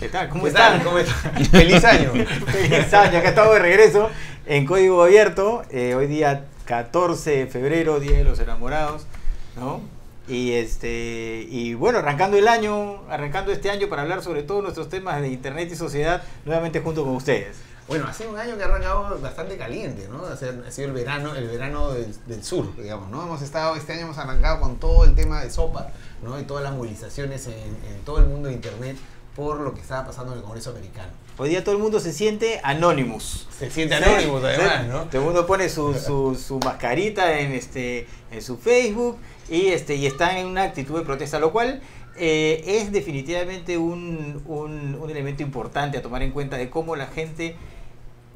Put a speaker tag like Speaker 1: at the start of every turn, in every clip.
Speaker 1: ¿Qué tal? ¿Cómo
Speaker 2: ¿Qué
Speaker 1: están?
Speaker 2: tal? ¿Cómo están? ¡Feliz año!
Speaker 1: Feliz año, acá estamos de regreso en Código Abierto. Hoy día 14 de febrero, Día de los Enamorados, ¿no? Y bueno, arrancando este año para hablar sobre todos nuestros temas de Internet y sociedad, nuevamente junto con ustedes.
Speaker 2: Bueno, ha sido un año que ha arrancado bastante caliente, ¿no? Ha sido el verano del sur, digamos, ¿no? Este año hemos arrancado con todo el tema de SOPA, ¿no? Y todas las movilizaciones en todo el mundo de Internet por lo que estaba pasando en el Congreso americano.
Speaker 1: Hoy día todo el mundo se siente Anonymous.
Speaker 2: Se siente Anonymous, además, ¿no?
Speaker 1: Todo el mundo pone su mascarita en su Facebook y está en una actitud de protesta, lo cual es definitivamente un elemento importante a tomar en cuenta de cómo la gente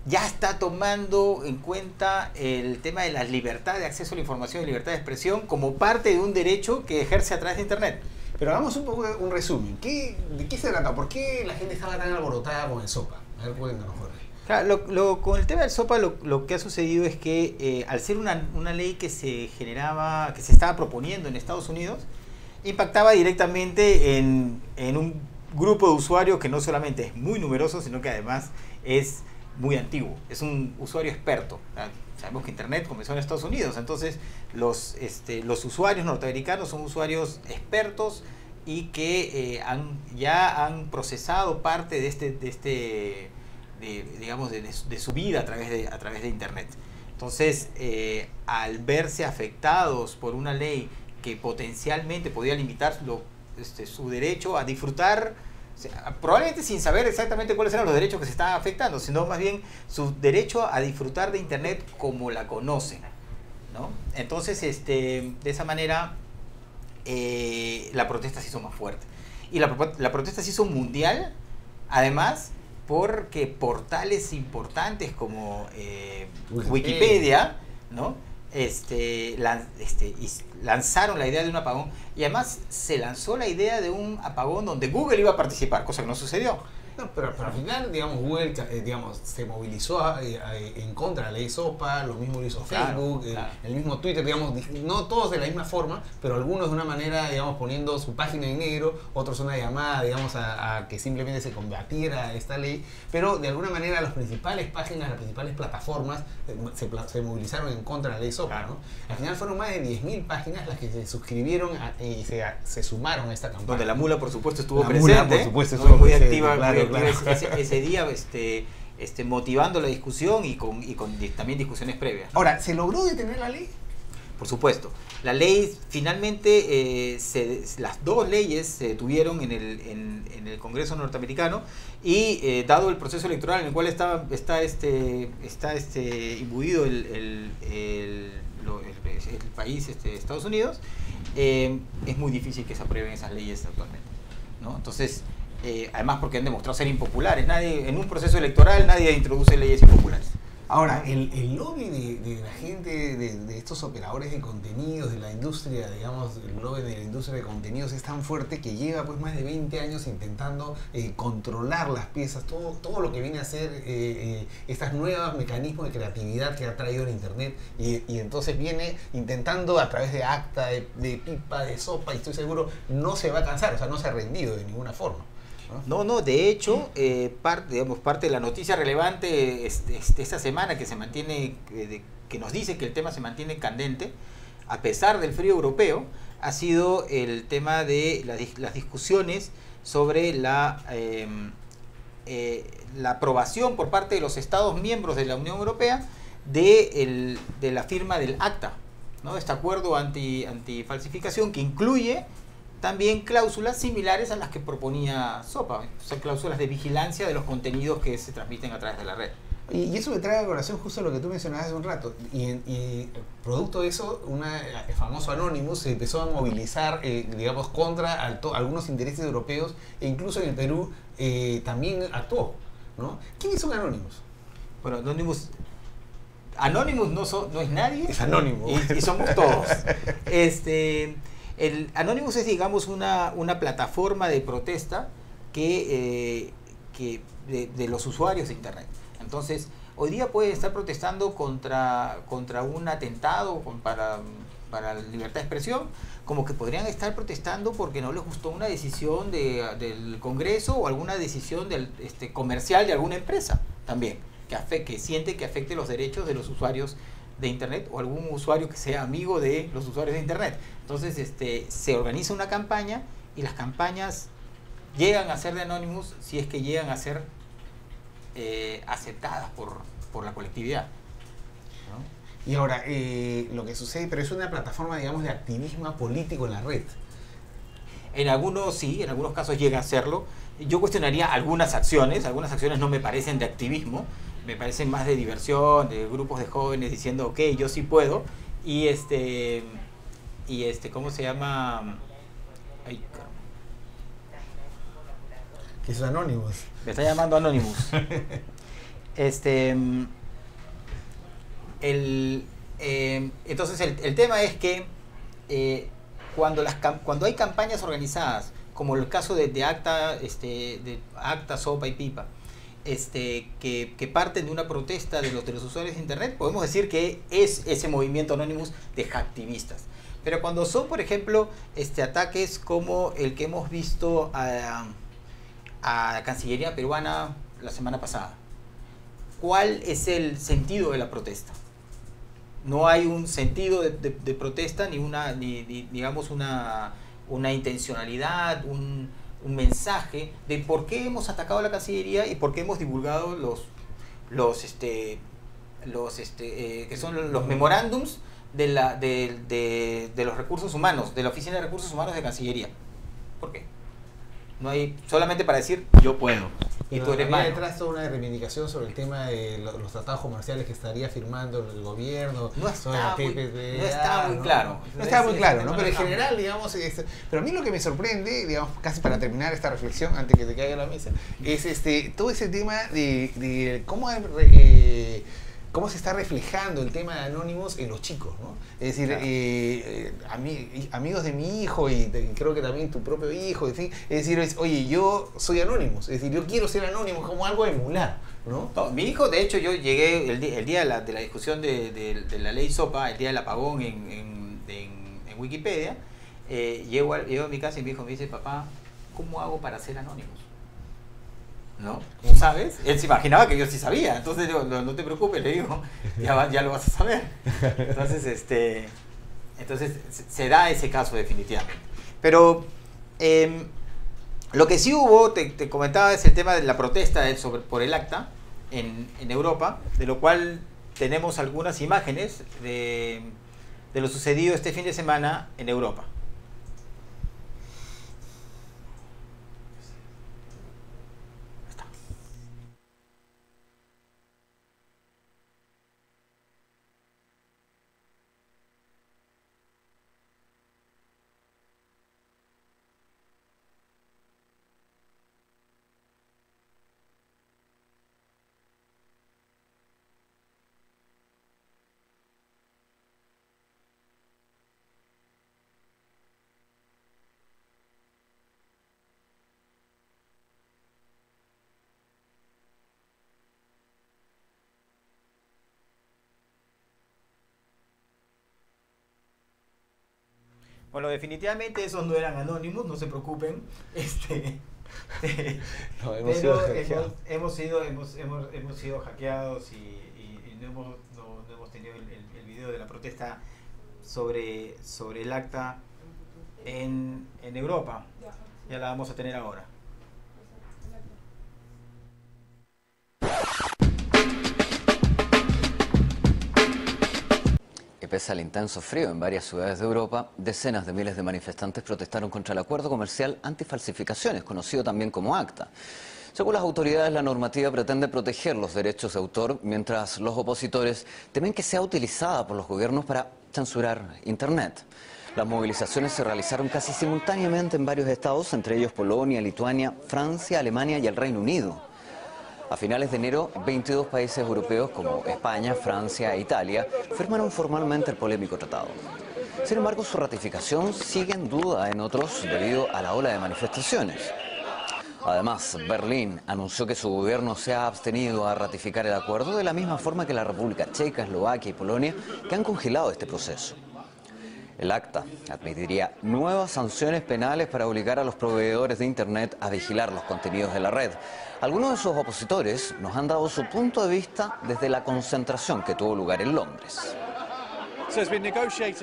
Speaker 1: ya está tomando en cuenta el tema de la libertad de acceso a la información y libertad de expresión como parte de un derecho que ejerce a través de Internet.
Speaker 2: Pero hagamos un poco un resumen. ¿De qué se trata? ¿Por qué la gente estaba tan alborotada con el SOPA? A ver, cuéntanos, Jorge.
Speaker 1: Claro, con el tema del SOPA lo que ha sucedido es que al ser una ley que se estaba proponiendo en Estados Unidos, impactaba directamente en un grupo de usuarios que no solamente es muy numeroso, sino que además es muy antiguo, es un usuario experto. Sabemos que Internet comenzó en Estados Unidos, entonces los usuarios norteamericanos son usuarios expertos y que ya han procesado parte de su vida a través de Internet. Entonces, al verse afectados por una ley que potencialmente podía limitar su derecho a disfrutar, probablemente sin saber exactamente cuáles eran los derechos que se estaban afectando, sino más bien su derecho a disfrutar de Internet como la conocen, ¿no? Entonces, de esa manera, la protesta se hizo más fuerte. Y la protesta se hizo mundial, además, porque portales importantes como Wikipedia, ¿no? Lanzaron la idea de un apagón y además se lanzó la idea de un apagón donde Google iba a participar, cosa que no sucedió.
Speaker 2: No, pero al final, digamos, Google se movilizó en contra de la ley SOPA, lo mismo lo hizo Facebook, claro. El mismo Twitter, digamos, no todos de la misma forma, pero algunos de una manera, digamos, poniendo su página en negro, otros una llamada, digamos, a que simplemente se combatiera esta ley, pero de alguna manera las principales páginas, las principales plataformas se movilizaron en contra de la ley SOPA, claro, ¿no? Al final fueron más de 10.000 páginas las que se suscribieron y se sumaron a esta campaña.
Speaker 1: Donde la mula, por supuesto, estuvo presente.
Speaker 2: La mula, por supuesto,
Speaker 1: estuvo muy activa,
Speaker 2: claro.
Speaker 1: Ese día motivando la discusión y con también discusiones previas, ¿no?
Speaker 2: Ahora, ¿se logró detener la ley?
Speaker 1: Por supuesto. La ley, finalmente, las dos leyes se detuvieron en el Congreso norteamericano y dado el proceso electoral en el cual está imbuido el país, Estados Unidos, es muy difícil que se aprueben esas leyes actualmente, ¿no? Entonces, además porque han demostrado ser impopulares. En un proceso electoral nadie introduce leyes impopulares.
Speaker 2: Ahora, el lobby de la gente, de estos operadores de contenidos, de la industria, digamos, el lobby de la industria de contenidos es tan fuerte que lleva pues más de 20 años intentando controlar las piezas, todo lo que viene a ser estos nuevos mecanismos de creatividad que ha traído el Internet y entonces viene intentando a través de ACTA, de PIPA, de SOPA, y estoy seguro no se va a cansar, o sea, no se ha rendido de ninguna forma.
Speaker 1: No, de hecho, parte de la noticia relevante esta semana que se mantiene, que nos dice que el tema se mantiene candente, a pesar del frío europeo, ha sido el tema de las discusiones sobre la aprobación por parte de los Estados miembros de la Unión Europea de la firma del ACTA, ¿no? Este acuerdo antifalsificación que incluye también cláusulas similares a las que proponía SOPA, o sea, cláusulas de vigilancia de los contenidos que se transmiten a través de la red.
Speaker 2: Y eso me trae a colación justo lo que tú mencionabas hace un rato. Y producto de eso, el famoso Anonymous se empezó a movilizar, digamos, contra algunos intereses europeos, e incluso en el Perú también actuó, ¿no? ¿Quiénes son Anonymous?
Speaker 1: Bueno, Anonymous no es nadie.
Speaker 2: Es anónimo.
Speaker 1: Y somos todos. El Anonymous es, digamos, una plataforma de protesta de los usuarios de Internet. Entonces, hoy día pueden estar protestando contra un atentado, para la libertad de expresión, como que podrían estar protestando porque no les gustó una decisión del Congreso o alguna decisión comercial de alguna empresa también, que siente que afecte los derechos de los usuarios de Internet o algún usuario que sea amigo de los usuarios de Internet. Entonces se organiza una campaña y las campañas llegan a ser de Anonymous si es que llegan a ser aceptadas por la colectividad, ¿no?
Speaker 2: Y ahora, lo que sucede, pero es una plataforma, digamos, de activismo político en la red.
Speaker 1: En algunos sí, en algunos casos llega a serlo. Yo cuestionaría algunas acciones no me parecen de activismo, me parecen más de diversión, de grupos de jóvenes diciendo, ok, yo sí puedo, y ¿cómo se llama? Ay,
Speaker 2: Que es Anonymous.
Speaker 1: me está llamando Anonymous. Entonces el tema es que cuando hay campañas organizadas, como el caso de ACTA, SOPA y PIPA, que parten de una protesta de los usuarios de Internet, podemos decir que es ese movimiento Anonymous de hacktivistas. Pero cuando son, por ejemplo, ataques como el que hemos visto a la Cancillería peruana la semana pasada, ¿cuál es el sentido de la protesta? No hay un sentido de protesta, ni digamos una intencionalidad, un mensaje de por qué hemos atacado a la Cancillería y por qué hemos divulgado que son los memorándums de los recursos humanos, de la Oficina de Recursos Humanos de Cancillería. ¿Por qué? No hay, solamente para decir yo puedo y tú eres malo.
Speaker 2: Detrás toda una reivindicación sobre el tema de los tratados comerciales que estaría firmando el gobierno.
Speaker 1: No está muy claro.
Speaker 2: No está muy claro, ¿no? Pero en general, digamos, pero a mí lo que me sorprende, digamos, casi para terminar esta reflexión, antes que te caiga la mesa, es todo ese tema de cómo se está reflejando el tema de Anonymous en los chicos, ¿no? Es decir, claro. Amigos de mi hijo y creo que también tu propio hijo, en fin, es decir, oye, yo soy Anonymous, es decir, yo quiero ser Anonymous como algo a emular, ¿no?
Speaker 1: No, mi hijo, de hecho, yo llegué el día de la discusión de la ley SOPA, el día del apagón en Wikipedia, llego a mi casa y mi hijo me dice, papá, ¿cómo hago para ser Anonymous? ¿No? ¿Cómo sabes? Él se imaginaba que yo sí sabía, entonces yo, no te preocupes, le digo, ya lo vas a saber. Entonces se da ese caso definitivamente. Pero lo que sí hubo, te comentaba, es el tema de la protesta por el ACTA en Europa, de lo cual tenemos algunas imágenes de lo sucedido este fin de semana en Europa. Bueno, definitivamente esos no eran Anonymous, no se preocupen.
Speaker 2: No,
Speaker 1: hemos sido hackeados y no hemos tenido el video de la protesta sobre el ACTA en Europa. Ya la vamos a tener ahora.
Speaker 3: Pese al intenso frío en varias ciudades de Europa, decenas de miles de manifestantes protestaron contra el acuerdo comercial antifalsificaciones, conocido también como ACTA. Según las autoridades, la normativa pretende proteger los derechos de autor, mientras los opositores temen que sea utilizada por los gobiernos para censurar Internet. Las movilizaciones se realizaron casi simultáneamente en varios estados, entre ellos Polonia, Lituania, Francia, Alemania y el Reino Unido. A finales de enero, 22 países europeos como España, Francia e Italia firmaron formalmente el polémico tratado. Sin embargo, su ratificación sigue en duda en otros debido a la ola de manifestaciones. Además, Berlín anunció que su gobierno se ha abstenido a ratificar el acuerdo de la misma forma que la República Checa, Eslovaquia y Polonia, que han congelado este proceso. El acta admitiría nuevas sanciones penales para obligar a los proveedores de Internet a vigilar los contenidos de la red. Algunos de sus opositores nos han dado su punto de vista desde la concentración que tuvo lugar en Londres.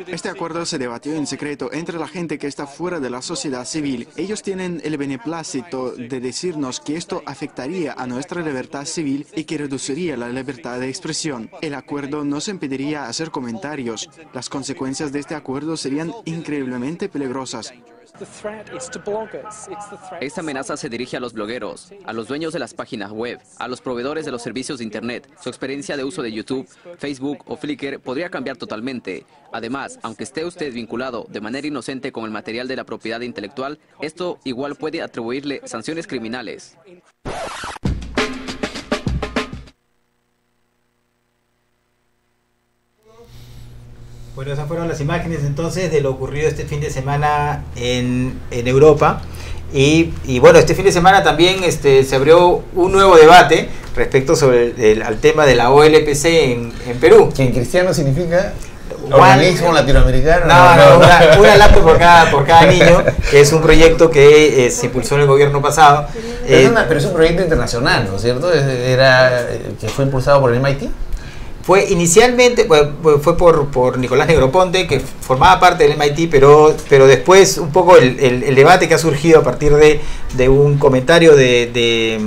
Speaker 4: Este acuerdo se debatió en secreto entre la gente que está fuera de la sociedad civil. Ellos tienen el beneplácito de decirnos que esto afectaría a nuestra libertad civil y que reduciría la libertad de expresión. El acuerdo nos impediría hacer comentarios. Las consecuencias de este acuerdo serían increíblemente peligrosas.
Speaker 5: Esta amenaza se dirige a los blogueros, a los dueños de las páginas web, a los proveedores de los servicios de Internet. Su experiencia de uso de YouTube, Facebook o Flickr podría cambiar totalmente. Además, aunque esté usted vinculado de manera inocente con el material de la propiedad intelectual, esto igual puede atribuirle sanciones criminales.
Speaker 1: Bueno, esas fueron las imágenes entonces de lo ocurrido este fin de semana en Europa. Y bueno, este fin de semana también se abrió un nuevo debate respecto sobre al tema de la OLPC en Perú.
Speaker 2: Que en cristiano significa organismo latinoamericano.
Speaker 1: Una laptop por cada niño, que es un proyecto que se impulsó en el gobierno pasado.
Speaker 2: Pero es un proyecto internacional, ¿no es cierto? Que fue impulsado por el MIT.
Speaker 1: Fue inicialmente fue por Nicolás Negroponte, que formaba parte del MIT, pero después un poco el debate que ha surgido a partir de un comentario de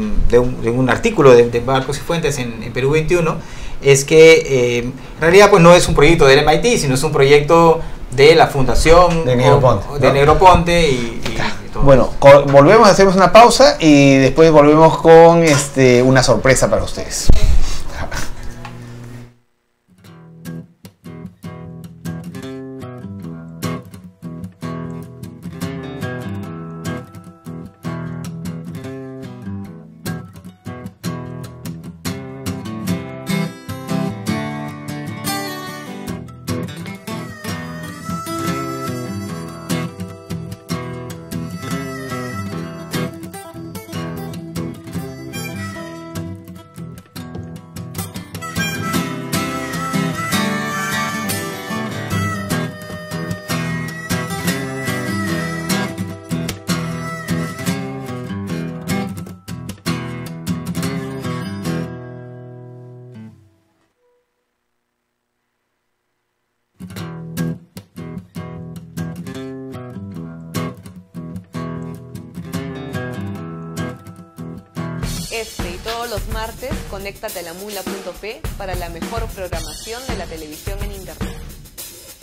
Speaker 1: un artículo de Marcos y Fuentes en Perú 21 es que en realidad pues no es un proyecto del MIT, sino es un proyecto de la fundación
Speaker 2: de Negroponte,
Speaker 1: ¿no? Negroponte y todo.
Speaker 2: Bueno, volvemos, hacemos una pausa y después volvemos con una sorpresa para ustedes.
Speaker 6: Y todos los martes, conéctate a lamula.p para la mejor programación de la televisión en Internet.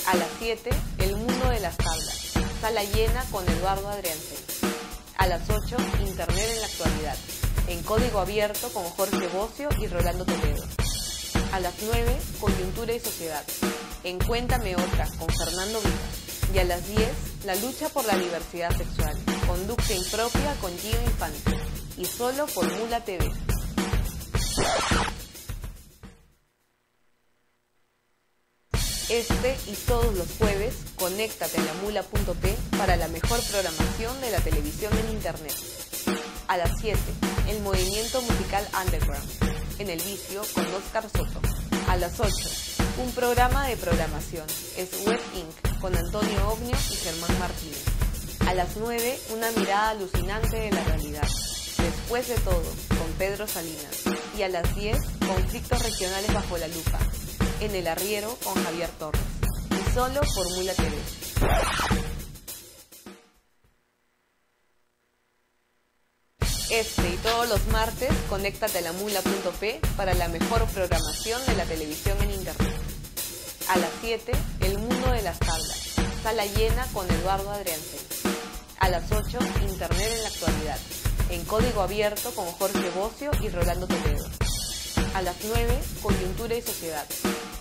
Speaker 6: A las 7, El Mundo de las Tablas, sala llena con Eduardo Adriansen. A las 8, Internet en la actualidad, en código abierto con Jorge Bocio y Rolando Toledo. A las 9, Coyuntura y Sociedad, en Cuéntame Otra con Fernando Vita. Y a las 10, La lucha por la diversidad sexual, conducta impropia con Gio Infante. Y solo por Mula TV. Y todos los jueves, conéctate a lamula.p para la mejor programación de la televisión en Internet. A las 7, el movimiento musical Underground, en El Vicio con Oscar Soto. A las 8, un programa de programación, es Web Inc. con Antonio Ognio y Germán Martínez. A las 9, una mirada alucinante de la realidad. Después de todo, con Pedro Salinas. Y a las 10, conflictos regionales bajo la lupa. En El Arriero, con Javier Torres. Y solo por Mula TV. Y todos los martes, conéctate a lamula.p para la mejor programación de la televisión en Internet. A las 7, El Mundo de las Tablas, sala llena con Eduardo Adriansen. A las 8, Internet en la actualidad, en código abierto con Jorge Bocio y Rolando Toledo. A las 9, Coyuntura y Sociedad,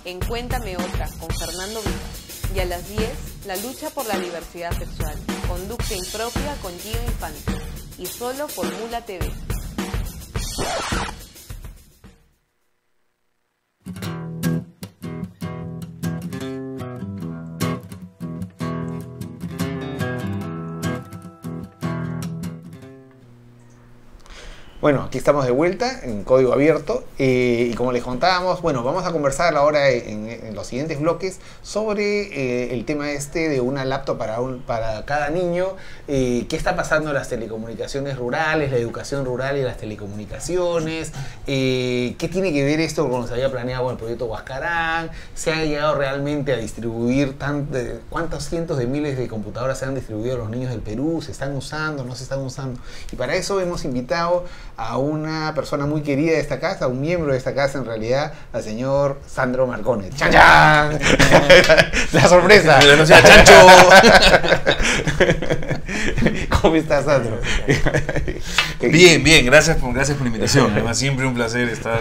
Speaker 6: en Cuéntame Otra con Fernando Vita. Y a las 10, La lucha por la diversidad sexual, conducta impropia con Gio Infante. Y solo por Mula TV.
Speaker 2: Bueno, aquí estamos de vuelta en Código Abierto y como les contábamos, bueno, vamos a conversar ahora en los siguientes bloques sobre el tema de una laptop para cada niño, qué está pasando en las telecomunicaciones rurales, la educación rural y las telecomunicaciones, qué tiene que ver esto con lo que se había planeado con el proyecto Huascarán, se ha llegado realmente a distribuir cuántos cientos de miles de computadoras se han distribuido a los niños del Perú, se están usando, no se están usando, y para eso hemos invitado a una persona muy querida de esta casa, un miembro de esta casa en realidad, al señor Sandro Marcone. ¡Chan, chan! La sorpresa.
Speaker 7: No sea chancho.
Speaker 2: ¿Cómo estás, Sandro?
Speaker 7: Bien, bien, gracias por la invitación. Además, siempre un placer estar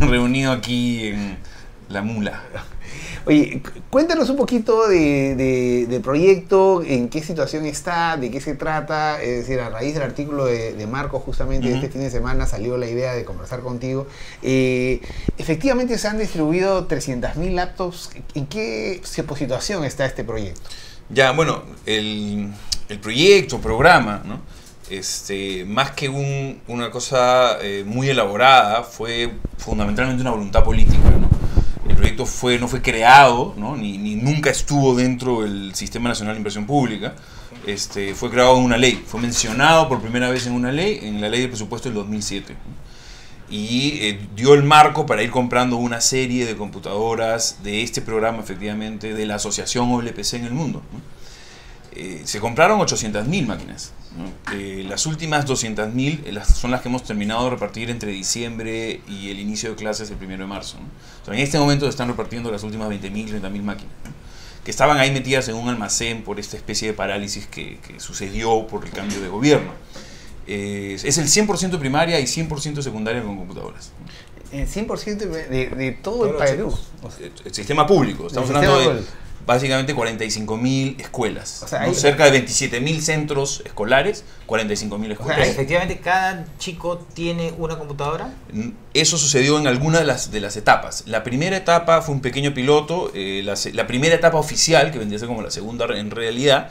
Speaker 7: reunido aquí en La Mula.
Speaker 2: Oye, cuéntanos un poquito del proyecto, en qué situación está, de qué se trata. Es decir, a raíz del artículo de Marco, justamente este fin de semana salió la idea de conversar contigo. Efectivamente se han distribuido 300.000 laptops. ¿En qué situación está este proyecto?
Speaker 7: Ya, bueno, el programa, ¿no? Más que una cosa muy elaborada, fue fundamentalmente una voluntad política, ¿no? El proyecto no fue creado, ¿no? ni nunca estuvo dentro del Sistema Nacional de Inversión Pública. Fue creado en una ley, fue mencionado por primera vez en una ley, en la ley de presupuesto del 2007. Y dio el marco para ir comprando una serie de computadoras de este programa, efectivamente, de la asociación OLPC en el mundo, ¿no? Se compraron 800.000 máquinas, ¿no? Las últimas 200.000 son las que hemos terminado de repartir entre diciembre y el inicio de clases el 1 de marzo, ¿no? O sea, en este momento se están repartiendo las últimas 20.000, 30.000 máquinas, ¿no? Que estaban ahí metidas en un almacén por esta especie de parálisis que sucedió por el cambio de gobierno. Es el 100% primaria y 100% secundaria con computadoras.
Speaker 2: El 100% de todo el Perú.
Speaker 7: El sistema público, estamos hablando de básicamente 45.000 escuelas, o sea, ¿no? Cerca de 27.000 centros escolares, 45.000 escuelas.
Speaker 1: O sea, efectivamente, ¿cada chico tiene una computadora?
Speaker 7: Eso sucedió en alguna de las etapas. La primera etapa fue un pequeño piloto, la primera etapa oficial, que vendría a ser como la segunda en realidad,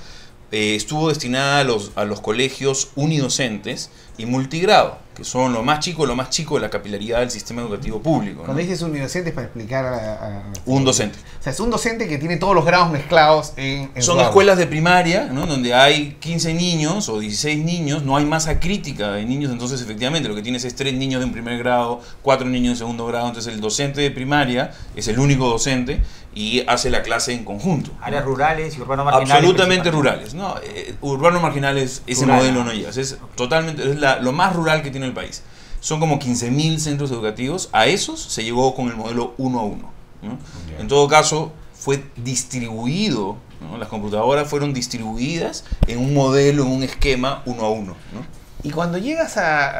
Speaker 7: estuvo destinada a los colegios unidocentes y multigrado, que son lo más chico de la capilaridad del sistema educativo público,
Speaker 2: Cuando dices unidocentes, para explicar
Speaker 7: un docente.
Speaker 2: O sea, es un docente que tiene todos los grados mezclados en
Speaker 7: son escuelas de primaria, ¿no? Donde hay 15 niños o 16 niños, no hay masa crítica de niños, entonces efectivamente lo que tienes es 3 niños de primer grado, 4 niños de segundo grado, entonces el docente de primaria es el único docente y hace la clase en conjunto, ¿no?
Speaker 1: Áreas rurales y urbanos marginales.
Speaker 7: Absolutamente rurales, ¿no? Urbanos marginales, ese rural, modelo no llega, es totalmente, lo más rural que tiene el país. Son como 15.000 centros educativos, a esos se llegó con el modelo 1 a 1, ¿no? Okay. En todo caso, fue distribuido, ¿no? Las computadoras fueron distribuidas en un modelo, en un esquema 1 a 1, ¿no?
Speaker 2: Y cuando llegas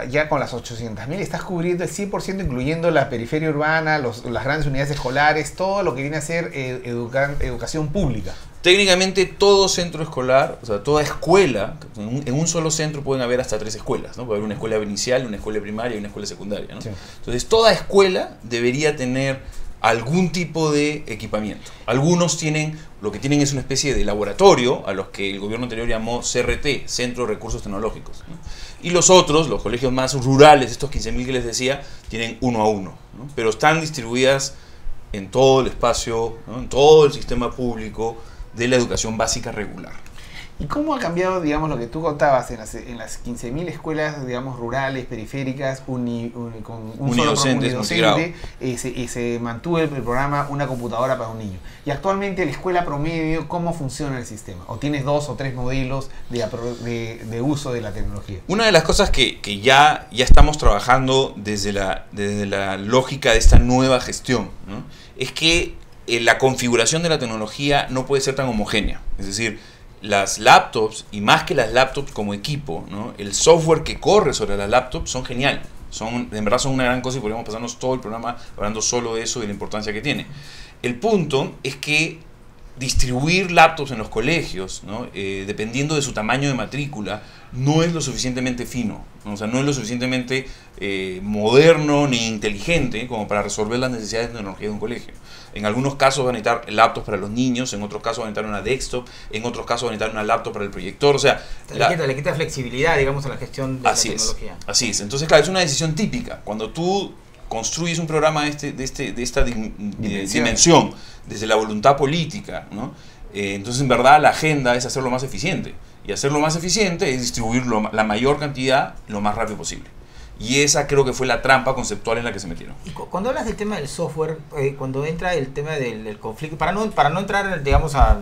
Speaker 2: ya con las 800.000, estás cubriendo el 100%, incluyendo la periferia urbana, las grandes unidades escolares, todo lo que viene a ser educación pública.
Speaker 7: Técnicamente todo centro escolar, o sea, toda escuela, en un solo centro pueden haber hasta 3 escuelas, ¿no? Puede haber una escuela inicial, una escuela primaria y una escuela secundaria, ¿no? Sí. Entonces toda escuela debería tener algún tipo de equipamiento. Algunos lo que tienen es una especie de laboratorio, a los que el gobierno anterior llamó CRT, Centro de Recursos Tecnológicos, ¿no? Y los otros, los colegios más rurales, estos 15.000 que les decía, tienen 1 a 1, ¿no? Pero están distribuidas en todo el espacio, ¿no? En todo el sistema público de la educación básica regular.
Speaker 2: ¿Y cómo ha cambiado, digamos, lo que tú contabas en las 15.000 escuelas, digamos, rurales, periféricas, con un
Speaker 7: unidocente,
Speaker 2: y se mantuvo el programa Una computadora para un niño? Y actualmente la escuela promedio, ¿cómo funciona el sistema? ¿O tienes 2 o 3 modelos de uso de la tecnología?
Speaker 7: Una de las cosas que ya estamos trabajando desde la lógica de esta nueva gestión, ¿no? Es que la configuración de la tecnología no puede ser tan homogénea. Es decir, las laptops, y más que las laptops como equipo, ¿no? El software que corre sobre las laptops son genial. En verdad son una gran cosa y podríamos pasarnos todo el programa hablando solo de eso y de la importancia que tiene. El punto es que distribuir laptops en los colegios, ¿no? Dependiendo de su tamaño de matrícula, no es lo suficientemente fino, ¿no? O sea, no es lo suficientemente moderno ni inteligente como para resolver las necesidades de tecnología de un colegio. En algunos casos van a necesitar laptops para los niños, en otros casos van a necesitar una desktop, en otros casos van a necesitar una laptop para el proyector, o sea...
Speaker 1: Le quita flexibilidad, digamos, a la gestión de la tecnología.
Speaker 7: Así es. Entonces, claro, es una decisión típica. Cuando tú construyes un programa de esta dimensión, desde la voluntad política, ¿no? Entonces, en verdad, la agenda es hacerlo más eficiente. Y hacerlo más eficiente es distribuir la mayor cantidad lo más rápido posible. Y esa creo que fue la trampa conceptual en la que se metieron.
Speaker 1: Y cuando hablas del tema del software, cuando entra el tema del conflicto, para no entrar, digamos, a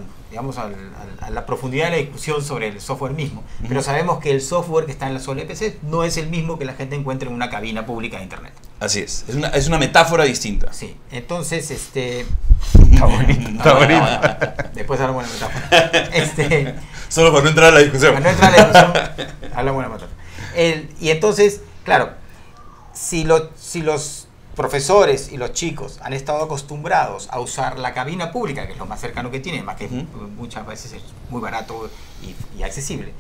Speaker 1: la profundidad de la discusión sobre el software mismo, pero sabemos que el software que está en las OLPC no es el mismo que la gente encuentra en una cabina pública de internet.
Speaker 7: Así es una metáfora distinta.
Speaker 1: Sí, entonces, está bonito, está bonito. Después hablamos de la metáfora.
Speaker 7: Solo para no entrar a la discusión.
Speaker 1: Para no entrar a la discusión, hablamos de la metáfora. Y entonces, claro, si los profesores y los chicos han estado acostumbrados a usar la cabina pública, que es lo más cercano que tienen, más que muchas veces es muy barato y accesible,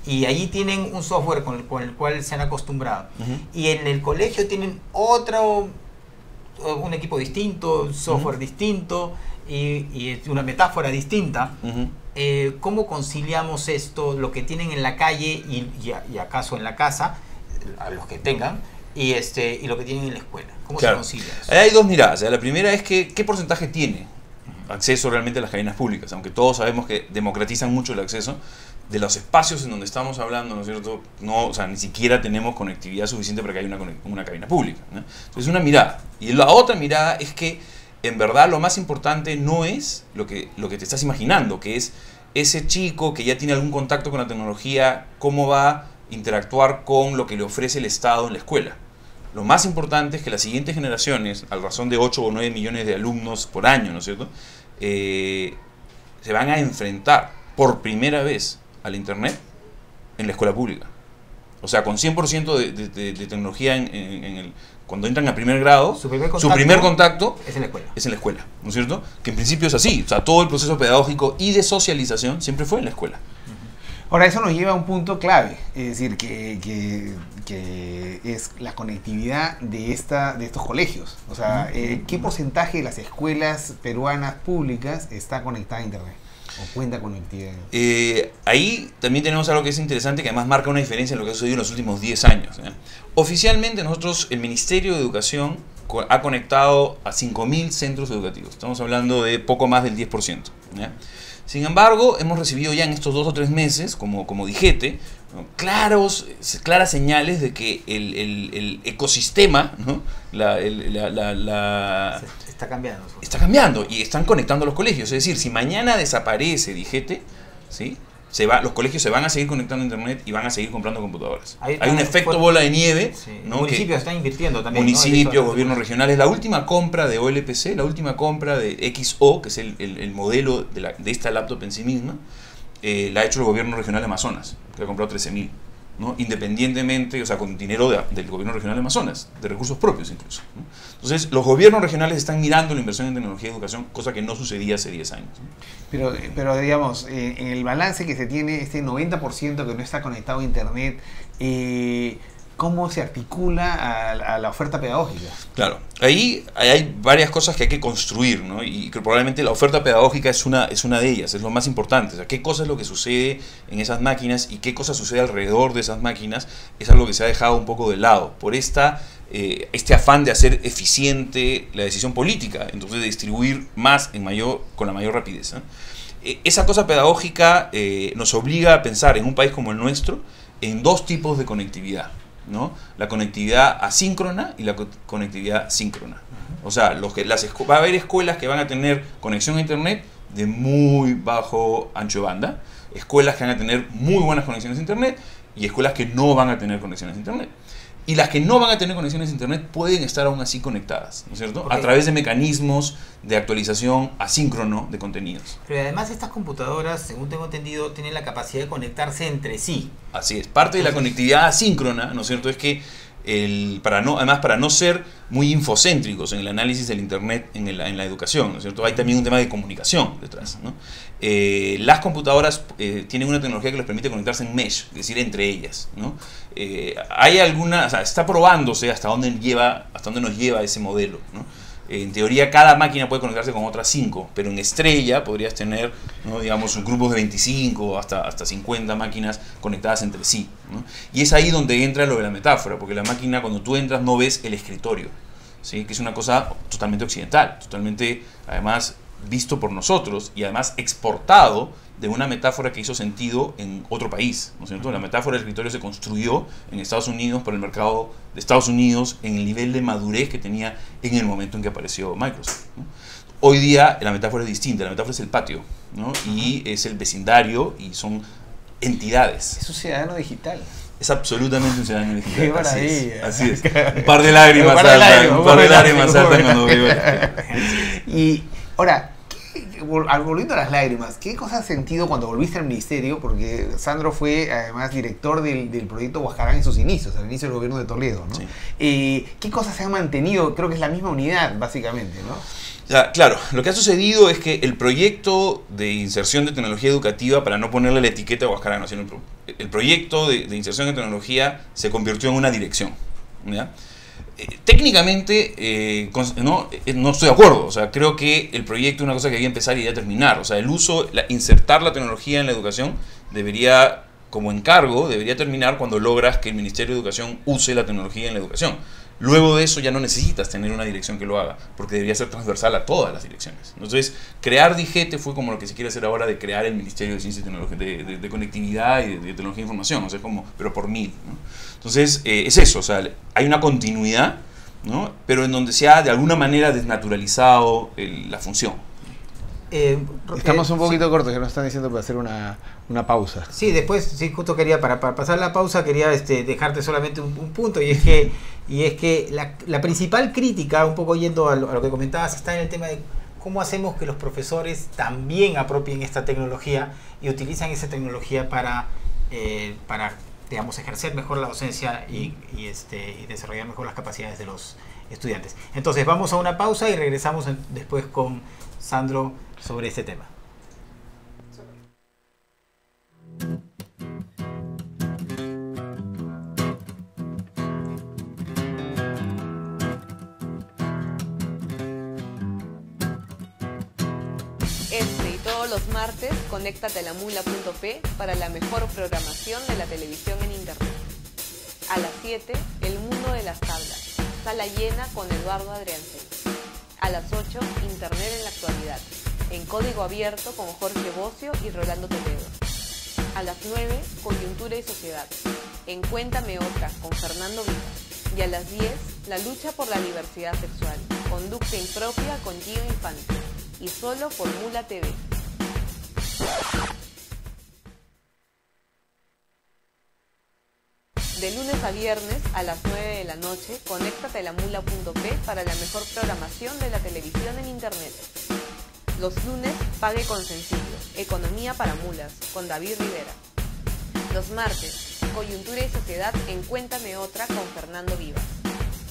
Speaker 1: y allí tienen un software con el cual se han acostumbrado, y en el colegio tienen un equipo distinto, un software distinto y una metáfora distinta, ¿cómo conciliamos esto, lo que tienen en la calle y acaso en la casa, a los que tengan, y lo que tienen en la escuela? ¿Cómo se concilia eso?
Speaker 7: Hay dos miradas. La primera es que ¿qué porcentaje tiene acceso realmente a las cabinas públicas? Aunque todos sabemos que democratizan mucho el acceso, de los espacios en donde estamos hablando, ¿no es cierto? No, o sea, ni siquiera tenemos conectividad suficiente para que haya una cabina pública, ¿no? Entonces, una mirada. Y la otra mirada es que, en verdad, lo más importante no es lo que te estás imaginando, que es ese chico que ya tiene algún contacto con la tecnología, cómo va a interactuar con lo que le ofrece el Estado en la escuela. Lo más importante es que las siguientes generaciones, a razón de 8 o 9 millones de alumnos por año, ¿no es cierto?, se van a enfrentar por primera vez al Internet en la escuela pública. O sea, con 100% de tecnología cuando entran a primer grado, su primer contacto
Speaker 1: es en la escuela.
Speaker 7: Es en la escuela, ¿no es cierto? Que en principio es así. O sea, todo el proceso pedagógico y de socialización siempre fue en la escuela.
Speaker 2: Ahora, eso nos lleva a un punto clave, es decir, que es la conectividad de estos colegios. O sea, ¿qué porcentaje de las escuelas peruanas públicas está conectada a Internet? ¿O cuenta conectividad?
Speaker 7: Ahí también tenemos algo que es interesante, que además marca una diferencia en lo que ha sucedido en los últimos 10 años. Oficialmente nosotros, el Ministerio de Educación, ha conectado a 5.000 centros educativos. Estamos hablando de poco más del 10%. ¿Ya? Sin embargo, hemos recibido ya en estos 2 o 3 meses, como dijete, ¿no?, claras señales de que el ecosistema, ¿no?,
Speaker 1: está cambiando.
Speaker 7: Está cambiando y están conectando los colegios. Es decir, si mañana desaparece dijete, ¿sí?, los colegios se van a seguir conectando a Internet y van a seguir comprando computadoras. Hay un efecto bola de nieve.
Speaker 1: Sí. ¿No? Municipios están invirtiendo también.
Speaker 7: Municipios, ¿no?, gobiernos regionales. La última compra de OLPC, la última compra de XO, que es el modelo de esta laptop en sí misma, la ha hecho el gobierno regional de Amazonas, que ha comprado 13.000. ¿No? Independientemente, o sea, con dinero del gobierno regional de Amazonas, de recursos propios incluso, ¿no? Entonces, los gobiernos regionales están mirando la inversión en tecnología y educación, cosa que no sucedía hace 10 años, ¿no?
Speaker 2: Pero digamos, en el balance que se tiene, este 90% que no está conectado a Internet, ¿cómo se articula a la oferta pedagógica?
Speaker 7: Claro, ahí hay varias cosas que hay que construir, ¿no? Y que probablemente la oferta pedagógica es una de ellas, es lo más importante. O sea, qué cosa es lo que sucede en esas máquinas y qué cosa sucede alrededor de esas máquinas es algo que se ha dejado un poco de lado por este afán de hacer eficiente la decisión política, entonces de distribuir más con la mayor rapidez, ¿no? Esa cosa pedagógica nos obliga a pensar en un país como el nuestro en 2 tipos de conectividad, ¿no? La conectividad asíncrona y la conectividad síncrona. O sea, va a haber escuelas que van a tener conexión a Internet de muy bajo ancho de banda, escuelas que van a tener muy buenas conexiones a Internet y escuelas que no van a tener conexiones a Internet. Y las que no van a tener conexiones a Internet pueden estar aún así conectadas, ¿no es cierto? Okay. A través de mecanismos de actualización asíncrono de contenidos.
Speaker 1: Pero además estas computadoras, según tengo entendido, tienen la capacidad de conectarse entre sí.
Speaker 7: Así es. Parte de la conectividad asíncrona, ¿no es cierto?, es que Además, para no ser muy infocéntricos en el análisis del Internet en la educación, ¿no es cierto? Hay también un tema de comunicación detrás, ¿no? Las computadoras tienen una tecnología que les permite conectarse en mesh, es decir, entre ellas, ¿no? Hay alguna, o sea, está probándose hasta dónde nos lleva ese modelo, ¿no? En teoría, cada máquina puede conectarse con otras 5, pero en estrella podrías tener, ¿no?, digamos, un grupo de 25 hasta 50 máquinas conectadas entre sí, ¿no? Y es ahí donde entra lo de la metáfora, porque la máquina, cuando tú entras, no ves el escritorio, ¿sí? Que es una cosa totalmente occidental, totalmente, además, visto por nosotros y además exportado de una metáfora que hizo sentido en otro país, ¿no es cierto? La metáfora del escritorio se construyó en Estados Unidos por el mercado de Estados Unidos en el nivel de madurez que tenía en el momento en que apareció Microsoft, ¿no? Hoy día la metáfora es distinta, la metáfora es el patio, ¿no? Y es el vecindario y son entidades.
Speaker 2: Es un ciudadano digital.
Speaker 7: Es absolutamente un ciudadano digital.
Speaker 2: Qué maravilla.
Speaker 7: Así es. Un par de lágrimas saltan cuando veo.
Speaker 2: Y ahora, volviendo a las lágrimas, ¿qué cosas has sentido cuando volviste al ministerio? Porque Sandro fue además director del proyecto Huascarán en sus inicios, al inicio del gobierno de Toledo, ¿no? Sí. ¿Qué cosas se han mantenido? Creo que es la misma unidad, básicamente, ¿no?
Speaker 7: Ya, claro, lo que ha sucedido es que el proyecto de inserción de tecnología educativa, para no ponerle la etiqueta de Huascarán, sino el proyecto de inserción de tecnología se convirtió en una dirección, ¿ya? Técnicamente no estoy de acuerdo, o sea, creo que el proyecto es una cosa que debía empezar y ya terminar, o sea, el uso, insertar la tecnología en la educación debería, como encargo, debería terminar cuando logras que el Ministerio de Educación use la tecnología en la educación. Luego de eso ya no necesitas tener una dirección que lo haga, porque debería ser transversal a todas las direcciones. Entonces, crear DIGETE fue como lo que se quiere hacer ahora de crear el Ministerio de Ciencia y Tecnología, de Conectividad y de Tecnología de Información, o sea, pero por 1000, ¿no? Entonces, es eso, o sea, hay una continuidad, ¿no? Pero en donde se ha de alguna manera desnaturalizado la función.
Speaker 2: Estamos un poquito cortos, que nos están diciendo para hacer una pausa.
Speaker 1: Sí, después, sí, justo quería, para pasar la pausa, quería dejarte solamente un punto, y es que la principal crítica, un poco yendo a lo que comentabas, está en el tema de cómo hacemos que los profesores también apropien esta tecnología y utilizan esa tecnología para digamos, ejercer mejor la docencia y desarrollar mejor las capacidades de los estudiantes. Entonces, vamos a una pausa y regresamos después con Sandro sobre este tema.
Speaker 6: Este y todos los martes, conéctate a lamula.p para la mejor programación de la televisión en Internet. A las 7, El Mundo de las Tablas, sala llena con Eduardo Adriancel. A las 8, Internet en la actualidad, en código abierto con Jorge Bocio y Rolando Toledo. A las 9, Coyuntura y Sociedad, en Cuéntame Otra con Fernando Vivas. Y a las 10, La lucha por la diversidad sexual, conducta impropia con Gio Infante. Y solo por Mula TV. De lunes a viernes a las 9 de la noche, conéctate a lamula.p para la mejor programación de la televisión en Internet. Los lunes, Pague con Sencillo, Economía para Mulas, con David Rivera. Los martes, Coyuntura y Sociedad en Cuéntame Otra con Fernando Vivas.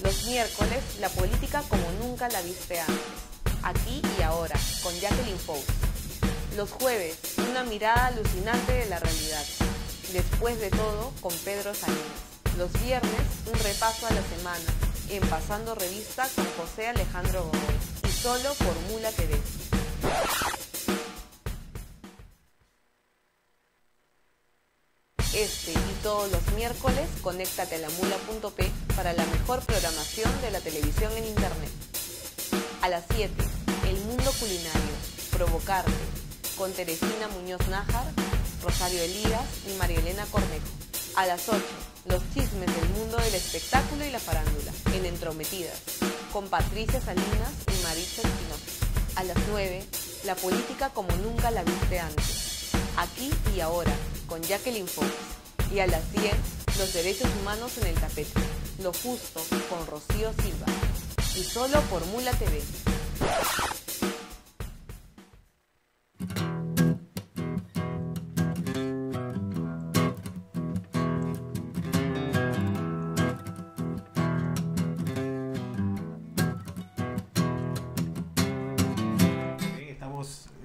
Speaker 6: Los miércoles, La política como nunca la viste antes. Aquí y ahora, con Jacqueline Fox. Los jueves, una mirada alucinante de la realidad. Después de todo, con Pedro Salinas. Los viernes, un repaso a la semana, en Pasando Revista con José Alejandro Godoy. Y solo por Mula TV. Este y todos los miércoles, conéctate a lamula.p para la mejor programación de la televisión en Internet. A las 7, El Mundo Culinario, Provocarte, con Teresina Muñoz Nájar, Rosario Elías y María Elena Cornejo. A las 8, los chismes del mundo del espectáculo y la farándula, en Entrometidas, con Patricia Salinas y Maritza Espinosa. A las 9, la política como nunca la viste antes, aquí y ahora, con Jacqueline Fox. Y a las 10, los derechos humanos en el tapete, lo justo, con Rocío Silva. Y solo por Mula TV.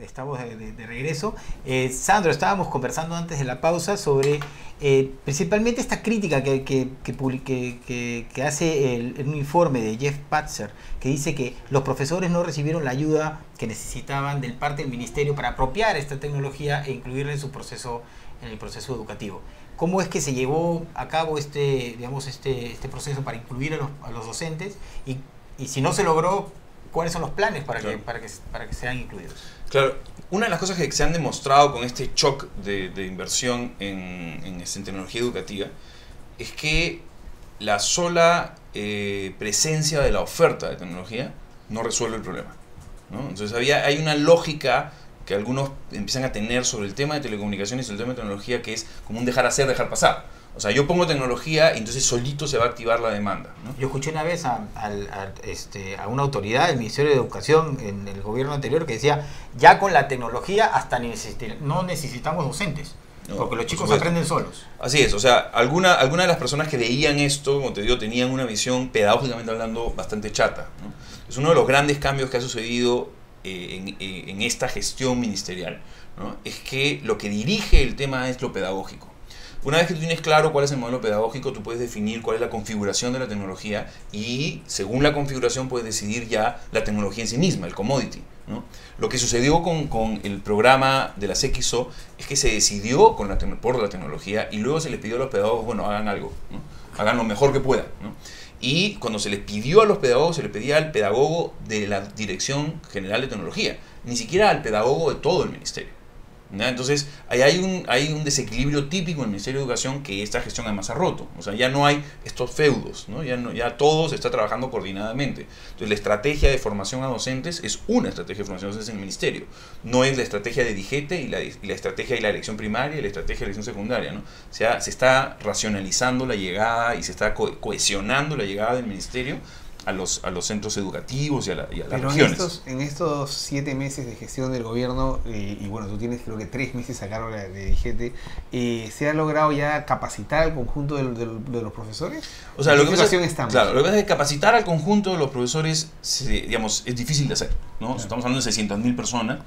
Speaker 1: estamos de regreso. Sandro, estábamos conversando antes de la pausa sobre principalmente esta crítica que hace un informe de Jeff Patzer, que dice que los profesores no recibieron la ayuda que necesitaban del parte del ministerio para apropiar esta tecnología e incluirla en el proceso educativo. ¿Cómo es que se llevó a cabo este proceso para incluir a los docentes? Y si no se logró, ¿cuáles son los planes para que sean incluidos?
Speaker 7: Claro, una de las cosas que se han demostrado con este shock de inversión en tecnología educativa es que la sola presencia de la oferta de tecnología no resuelve el problema, ¿no? Entonces hay una lógica que algunos empiezan a tener sobre el tema de telecomunicaciones y el tema de tecnología, que es como un dejar hacer, dejar pasar. O sea, yo pongo tecnología y entonces solito se va a activar la demanda, ¿no?
Speaker 1: Yo escuché una vez a una autoridad del Ministerio de Educación en el gobierno anterior que decía, ya con la tecnología hasta no necesitamos docentes, no, porque los chicos aprenden solos.
Speaker 7: Así es, o sea, alguna de las personas que veían esto, como te digo, tenían una visión pedagógicamente hablando bastante chata, ¿no? Es uno de los grandes cambios que ha sucedido en esta gestión ministerial, ¿no? Es que lo que dirige el tema es lo pedagógico. Una vez que tú tienes claro cuál es el modelo pedagógico, tú puedes definir cuál es la configuración de la tecnología y según la configuración puedes decidir ya la tecnología en sí misma, el commodity, ¿no? Lo que sucedió con el programa de la CXO es que se decidió por la tecnología y luego se les pidió a los pedagogos, bueno, hagan algo, ¿no? Hagan lo mejor que puedan, ¿no? Y cuando se les pidió a los pedagogos, se les pedía al pedagogo de la Dirección General de Tecnología, ni siquiera al pedagogo de todo el ministerio, ¿no? Entonces, hay un desequilibrio típico en el Ministerio de Educación que esta gestión además ha roto. O sea, ya no hay estos feudos, ¿no? Ya todo se está trabajando coordinadamente. Entonces, la estrategia de formación a docentes es una estrategia de formación a docentes en el Ministerio. No es la estrategia de DIGETE y la estrategia de la elección primaria y la estrategia de la elección secundaria, ¿no? O sea, se está racionalizando la llegada y se está cohesionando la llegada del Ministerio a los centros educativos y a las regiones.
Speaker 2: En estos 7 meses de gestión del gobierno, y bueno, tú tienes creo que 3 meses a cargo de DIGETE, ¿se ha logrado ya capacitar al conjunto de los profesores?
Speaker 7: O sea, lo que pasa
Speaker 2: estamos?
Speaker 7: es que capacitar al conjunto de los profesores, digamos, es difícil de hacer, ¿no? Claro. Estamos hablando de 600.000 personas,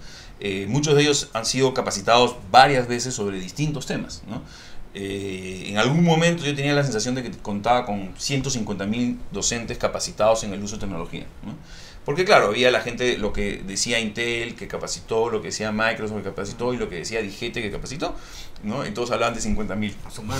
Speaker 7: muchos de ellos han sido capacitados varias veces sobre distintos temas, ¿no? En algún momento yo tenía la sensación de que contaba con 150.000 docentes capacitados en el uso de tecnología, ¿no? Porque claro, había la gente, lo que decía Intel que capacitó, lo que decía Microsoft que capacitó y lo que decía DIGETE que capacitó, ¿no? Y todos hablaban de 50.000. Claro,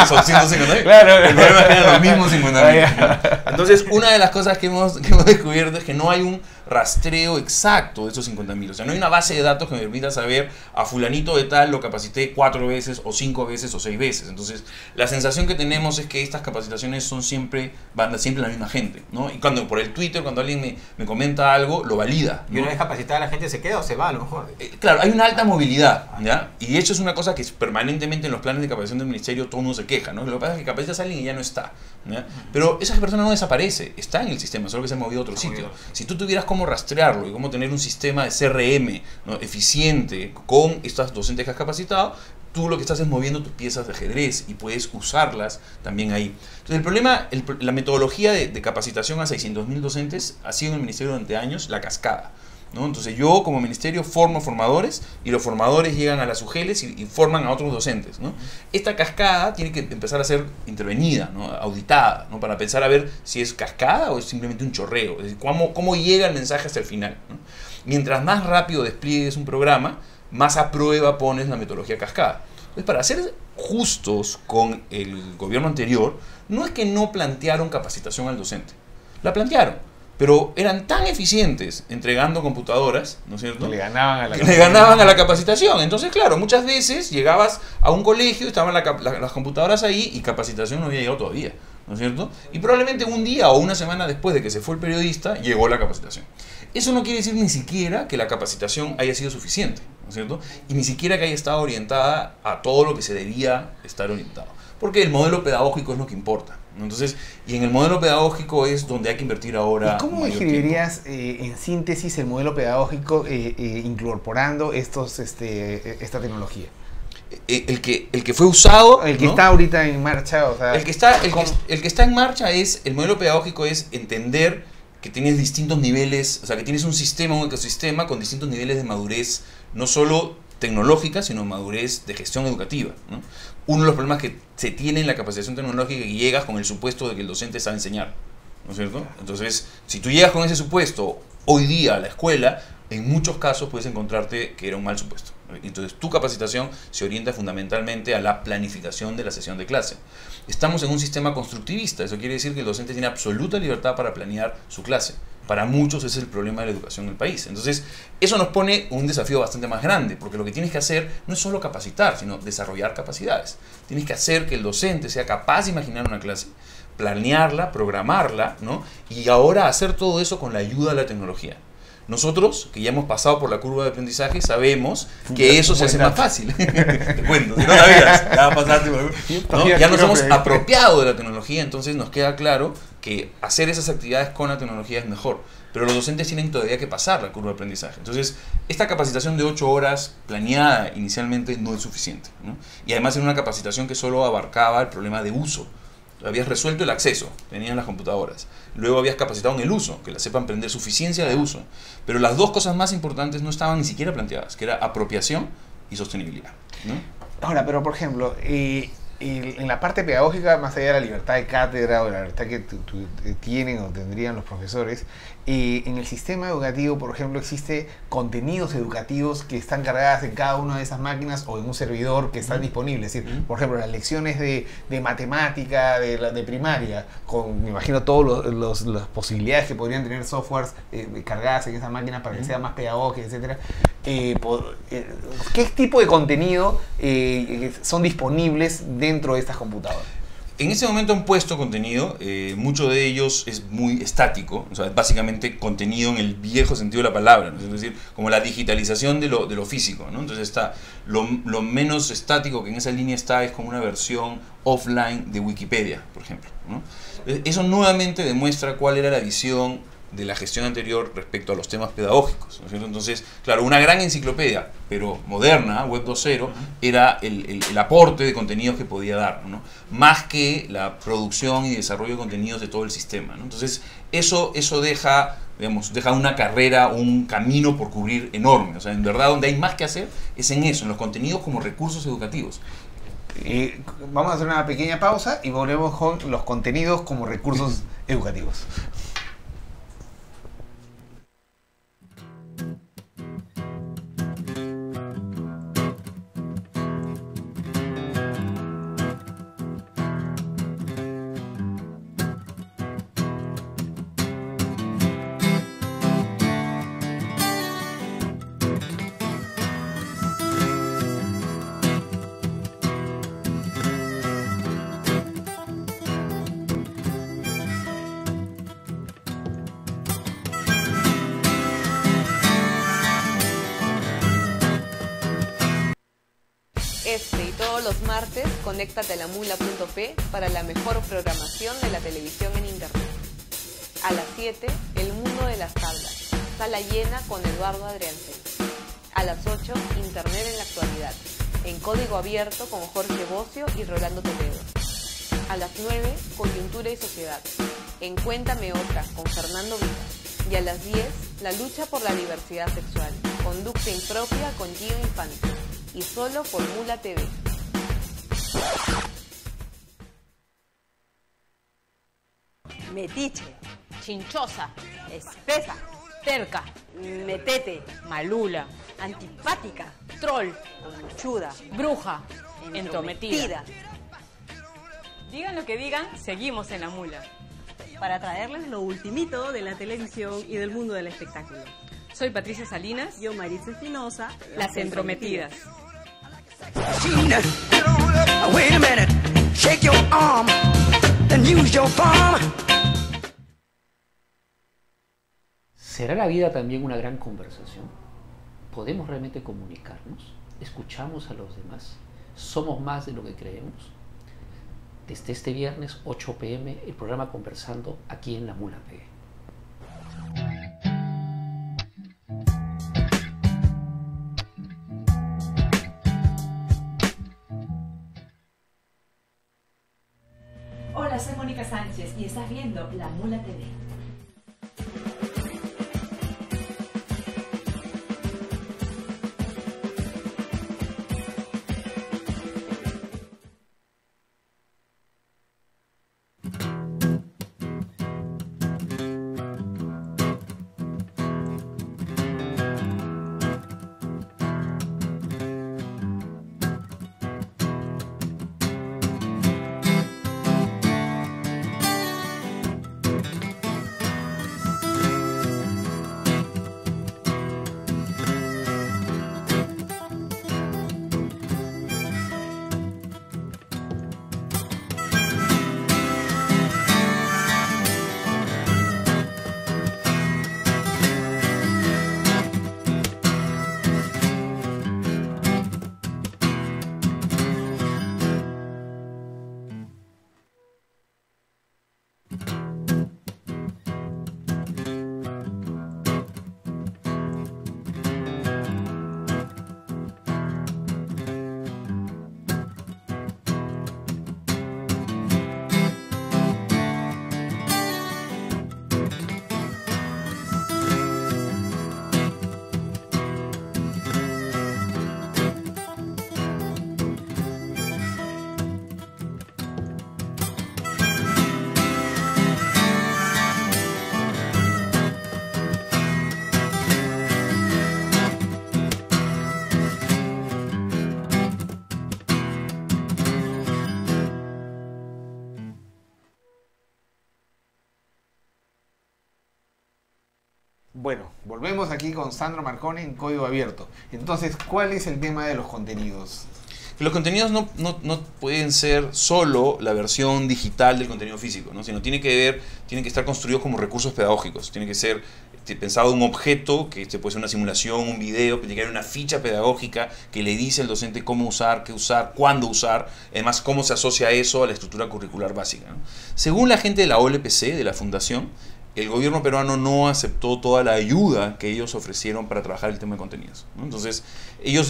Speaker 7: son 150.000. Claro. El problema es que eran los mismos 50.000, ¿no? Entonces, una de las cosas que hemos descubierto es que no hay un rastreo exacto de esos 50.000. O sea, no hay una base de datos que me permita saber a fulanito de tal lo capacité 4 veces o 5 veces o 6 veces. Entonces, la sensación que tenemos es que estas capacitaciones son siempre la misma gente, ¿no? Y cuando por el Twitter, cuando alguien me comenta algo, lo valida, ¿no?
Speaker 1: Y una vez capacitada la gente se queda o se va a lo mejor.
Speaker 7: Claro, hay una alta movilidad, ¿ya? Y de hecho es una cosa que permanentemente en los planes de capacitación del ministerio todo el mundo se queja, ¿no? Lo que pasa es que capacitas a alguien y ya no está, ¿ya? Pero esa persona no desaparece, está en el sistema, solo que se ha movido a otro sitio. Si tú tuvieras cómo rastrearlo y cómo tener un sistema de CRM, ¿no?, eficiente con estas docentes que has capacitado, tú lo que estás es moviendo tus piezas de ajedrez y puedes usarlas también ahí. Entonces el problema, la metodología de capacitación a 600.000 docentes ha sido en el ministerio durante años la cascada, ¿no? Entonces yo como ministerio formo formadores y los formadores llegan a las UGELes y forman a otros docentes, ¿no? Esta cascada tiene que empezar a ser intervenida, ¿no?, auditada, ¿no?, para pensar a ver si es cascada o es simplemente un chorreo, es decir, cómo llega el mensaje hasta el final, ¿no? Mientras más rápido despliegues un programa, más a prueba pones la metodología cascada. Entonces, para ser justos con el gobierno anterior, no es que no plantearon capacitación al docente, la plantearon, pero eran tan eficientes entregando computadoras, ¿no es cierto?,
Speaker 2: que le ganaban
Speaker 7: a la capacitación. Entonces, claro, muchas veces llegabas a un colegio, estaban las computadoras ahí y capacitación no había llegado todavía, ¿no es cierto? Y probablemente un día o una semana después de que se fue el periodista, llegó la capacitación. Eso no quiere decir ni siquiera que la capacitación haya sido suficiente, ¿no es cierto? Y ni siquiera que haya estado orientada a todo lo que se debía estar orientado. Porque el modelo pedagógico es lo que importa, ¿no? Entonces, y en el modelo pedagógico es donde hay que invertir ahora.
Speaker 2: ¿Y cómo describirías en síntesis el modelo pedagógico incorporando esta tecnología?
Speaker 7: El que fue usado,
Speaker 2: el que, ¿no?,
Speaker 7: está
Speaker 2: ahorita en marcha, o sea,
Speaker 7: el que está en marcha es, el modelo pedagógico es entender que tienes distintos niveles, o sea, que tienes un sistema, un ecosistema con distintos niveles de madurez, no solo tecnológica, sino madurez de gestión educativa, ¿no? Uno de los problemas que se tiene en la capacitación tecnológica es que llegas con el supuesto de que el docente sabe enseñar, ¿no es cierto? Entonces, si tú llegas con ese supuesto hoy día a la escuela, en muchos casos puedes encontrarte que era un mal supuesto. Entonces, tu capacitación se orienta fundamentalmente a la planificación de la sesión de clase. Estamos en un sistema constructivista, eso quiere decir que el docente tiene absoluta libertad para planear su clase. Para muchos ese es el problema de la educación en el país. Entonces, eso nos pone un desafío bastante más grande, porque lo que tienes que hacer no es solo capacitar, sino desarrollar capacidades. Tienes que hacer que el docente sea capaz de imaginar una clase, planearla, programarla, ¿no? Y ahora hacer todo eso con la ayuda de la tecnología. Nosotros, que ya hemos pasado por la curva de aprendizaje, sabemos que eso se hace más fácil. Te cuento, si no sabías, ya va a pasarte, ¿no? Ya nos hemos apropiado de la tecnología, entonces nos queda claro que hacer esas actividades con la tecnología es mejor. Pero los docentes tienen todavía que pasar la curva de aprendizaje. Entonces, esta capacitación de 8 horas planeada inicialmente no es suficiente, ¿no? Y además en una capacitación que solo abarcaba el problema de uso. Habías resuelto el acceso, tenían las computadoras. Luego habías capacitado en el uso, que la sepan prender, suficiencia de uso. Pero las dos cosas más importantes no estaban ni siquiera planteadas, que era apropiación y sostenibilidad, ¿no?
Speaker 2: Ahora, pero por ejemplo, en la parte pedagógica, más allá de la libertad de cátedra o de la libertad que tienen o tendrían los profesores, en el sistema educativo, por ejemplo, existe contenidos educativos que están cargadas en cada una de esas máquinas o en un servidor que están disponibles. Es decir, por ejemplo, las lecciones de matemática de primaria, con, me imagino, todas las posibilidades que podrían tener softwares cargadas en esa máquina para que sea más pedagógica, etc. ¿Qué tipo de contenido son disponibles dentro de estas computadoras?
Speaker 7: En este momento han puesto contenido, mucho de ellos es muy estático, o sea, es básicamente contenido en el viejo sentido de la palabra, ¿no? Es decir, como la digitalización de lo físico, ¿no? Entonces está lo menos estático que en esa línea está es como una versión offline de Wikipedia, por ejemplo, ¿no? Eso nuevamente demuestra cuál era la visión de la gestión anterior respecto a los temas pedagógicos, ¿no es cierto? Entonces, claro, una gran enciclopedia, pero moderna, Web 2.0, era el aporte de contenidos que podía dar, ¿no? Más que la producción y desarrollo de contenidos de todo el sistema, ¿no? Entonces, eso deja, digamos, deja una carrera, un camino por cubrir enorme. O sea, en verdad, donde hay más que hacer es en eso, en los contenidos como recursos educativos.
Speaker 2: Vamos a hacer una pequeña pausa y volvemos con los contenidos como recursos educativos.
Speaker 6: Este y todos los martes, conéctate a lamula.p para la mejor programación de la televisión en internet. A las 7, El Mundo de las Tablas, sala llena con Eduardo Adriansen. A las 8, Internet en la actualidad, en código abierto con Jorge Bocio y Rolando Toledo. A las 9, Coyuntura y Sociedad, en Cuéntame Otra, con Fernando Vivas. Y a las 10, La lucha por la diversidad sexual, conducta impropia con Gio Infante. Y solo por Mula TV.
Speaker 8: Metiche, chinchosa, espesa, terca, metete, malula, antipática, troll, conchuda, bruja, entrometida.
Speaker 9: Digan lo que digan, seguimos en La Mula.
Speaker 8: Para traerles lo ultimito de la televisión y del mundo del espectáculo.
Speaker 9: Soy Patricia Salinas.
Speaker 8: Yo, Maritza Espinosa.
Speaker 9: Las Entrometidas.
Speaker 10: ¿Será la vida también una gran conversación? ¿Podemos realmente comunicarnos? ¿Escuchamos a los demás? ¿Somos más de lo que creemos? Desde este viernes 8 p.m. el programa Conversando aquí en La Mula TV.
Speaker 11: Hola, soy Mónica Sánchez y estás viendo La Mula TV.
Speaker 2: Bueno, volvemos aquí con Sandro Marcone en Código Abierto. Entonces, ¿cuál es el tema de los contenidos?
Speaker 7: Los contenidos no pueden ser solo la versión digital del contenido físico, ¿no? Sino tienen que estar construidos como recursos pedagógicos. Tiene que ser pensado un objeto, que puede ser una simulación, un video, tiene que haber una ficha pedagógica que le dice al docente cómo usar, qué usar, cuándo usar, además cómo se asocia eso a la estructura curricular básica, ¿no? Según la gente de la OLPC, de la Fundación, el gobierno peruano no aceptó toda la ayuda que ellos ofrecieron para trabajar el tema de contenidos, ¿no? Entonces,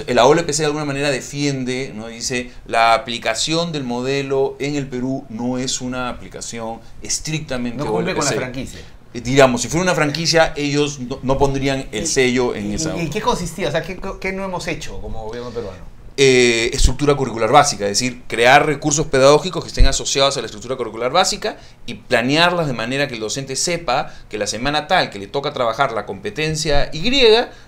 Speaker 7: la OLPC de alguna manera defiende, ¿no? Dice, la aplicación del modelo en el Perú no es una aplicación estrictamente
Speaker 2: no cumple
Speaker 7: OLPC.
Speaker 2: Con la franquicia.
Speaker 7: Digamos, si fuera una franquicia, ellos no pondrían el sello en esa.
Speaker 2: ¿Y qué consistía? O sea, ¿qué no hemos hecho como gobierno peruano?
Speaker 7: Estructura curricular básica, es decir, crear recursos pedagógicos que estén asociados a la estructura curricular básica y planearlas de manera que el docente sepa que la semana tal que le toca trabajar la competencia Y,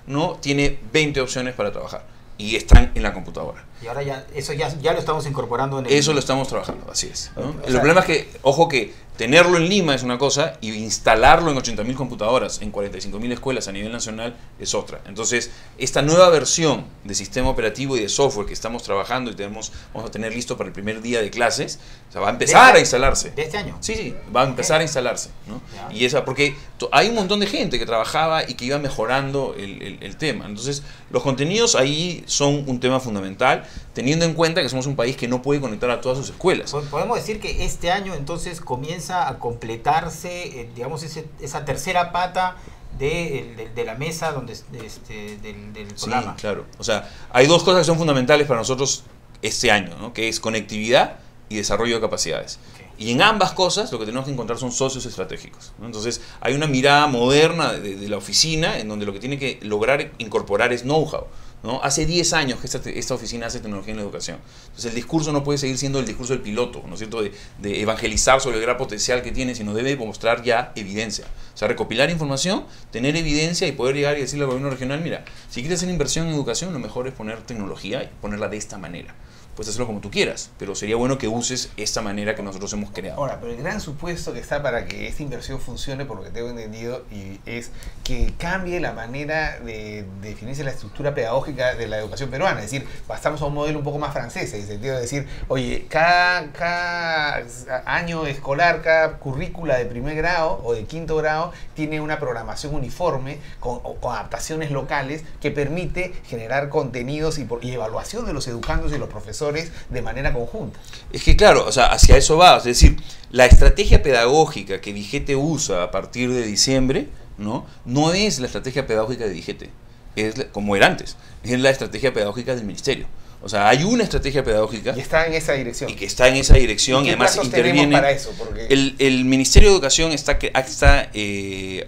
Speaker 7: ¿no? Tiene 20 opciones para trabajar y están en la computadora.
Speaker 1: Y ahora eso ya lo estamos incorporando en el...
Speaker 7: Eso lo estamos trabajando, así es, ¿no? El problema es que, ojo que tenerlo en Lima es una cosa y instalarlo en 80.000 computadoras en 45.000 escuelas a nivel nacional es otra. Entonces, esta nueva versión de sistema operativo y de software que estamos trabajando y vamos a tener listo para el primer día de clases, o sea, va a empezar a instalarse.
Speaker 1: ¿De este año?
Speaker 7: Sí, va a empezar a instalarse, ¿no? Y porque hay un montón de gente que trabajaba y que iba mejorando el tema. Entonces, los contenidos ahí son un tema fundamental, teniendo en cuenta que somos un país que no puede conectar a todas sus escuelas.
Speaker 1: Podemos decir que este año entonces comienza a completarse, digamos, esa tercera pata de la mesa del programa.
Speaker 7: Sí, claro. O sea, hay dos cosas que son fundamentales para nosotros este año, ¿no? Que es conectividad y desarrollo de capacidades. Y en ambas cosas lo que tenemos que encontrar son socios estratégicos, ¿no? Entonces hay una mirada moderna de la oficina en donde lo que tiene que lograr incorporar es know-how, ¿no? Hace 10 años que esta oficina hace tecnología en la educación. Entonces el discurso no puede seguir siendo el discurso del piloto, ¿no es cierto? De evangelizar sobre el gran potencial que tiene, sino debe mostrar ya evidencia. O sea, recopilar información, tener evidencia y poder llegar y decirle al gobierno regional, mira, si quieres hacer inversión en educación, lo mejor es poner tecnología y ponerla de esta manera. Puedes hacerlo como tú quieras, pero sería bueno que uses esta manera que nosotros hemos creado.
Speaker 2: Ahora, pero el gran supuesto que está para que esta inversión funcione, por lo que tengo entendido, es que cambie la manera de definirse la estructura pedagógica de la educación peruana. Es decir, pasamos a un modelo un poco más francés, en el sentido de decir, oye, cada año escolar, cada currícula de primer grado o de quinto grado tiene una programación uniforme con adaptaciones locales que permite generar contenidos y evaluación de los educandos y los profesores de manera conjunta.
Speaker 7: Es que claro, o sea, hacia eso va, es decir, la estrategia pedagógica que DIGETE usa a partir de diciembre, no es la estrategia pedagógica de DIGETE, es como era antes, es la estrategia pedagógica del ministerio. O sea, hay una estrategia pedagógica
Speaker 2: y está en esa dirección.
Speaker 7: Y que está en esa dirección y además interviene.
Speaker 2: Para eso? Porque
Speaker 7: el Ministerio de Educación está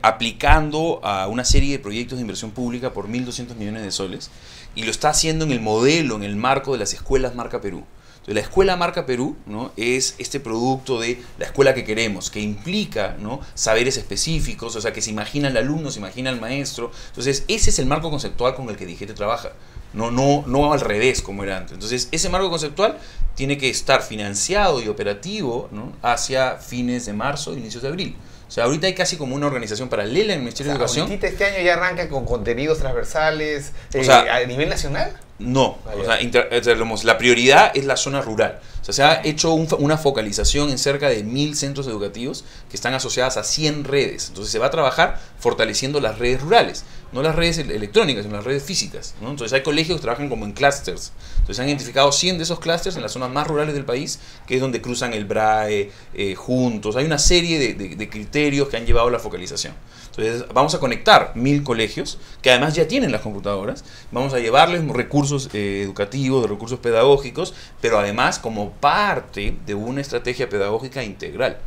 Speaker 7: aplicando a una serie de proyectos de inversión pública por 1.200 millones de soles y lo está haciendo en el modelo, en el marco de las escuelas Marca Perú. Entonces, la escuela Marca Perú, ¿no? Es este producto de la escuela que queremos, que implica, ¿no? Saberes específicos, o sea, que se imagina el alumno, se imagina el maestro. Entonces, ese es el marco conceptual con el que DIGETE trabaja. No al revés como era antes. Entonces, ese marco conceptual tiene que estar financiado y operativo, ¿no? Hacia fines de marzo, inicios de abril. O sea, ahorita hay casi como una organización paralela en el Ministerio de Educación.
Speaker 2: ¿Ahorita este año ya arranca con contenidos transversales a nivel nacional?
Speaker 7: No, o sea, la prioridad es la zona rural. O sea, se ha hecho una focalización en cerca de 1.000 centros educativos que están asociadas a 100 redes. Entonces se va a trabajar fortaleciendo las redes rurales, no las redes electrónicas, sino las redes físicas, ¿no? Entonces hay colegios que trabajan como en clústeres. Entonces han identificado 100 de esos clústeres en las zonas más rurales del país, que es donde cruzan el BRAE, juntos. Hay una serie de criterios que han llevado a la focalización. Entonces vamos a conectar 1.000 colegios, que además ya tienen las computadoras, vamos a llevarles recursos educativos, recursos pedagógicos, pero además como parte de una estrategia pedagógica integral,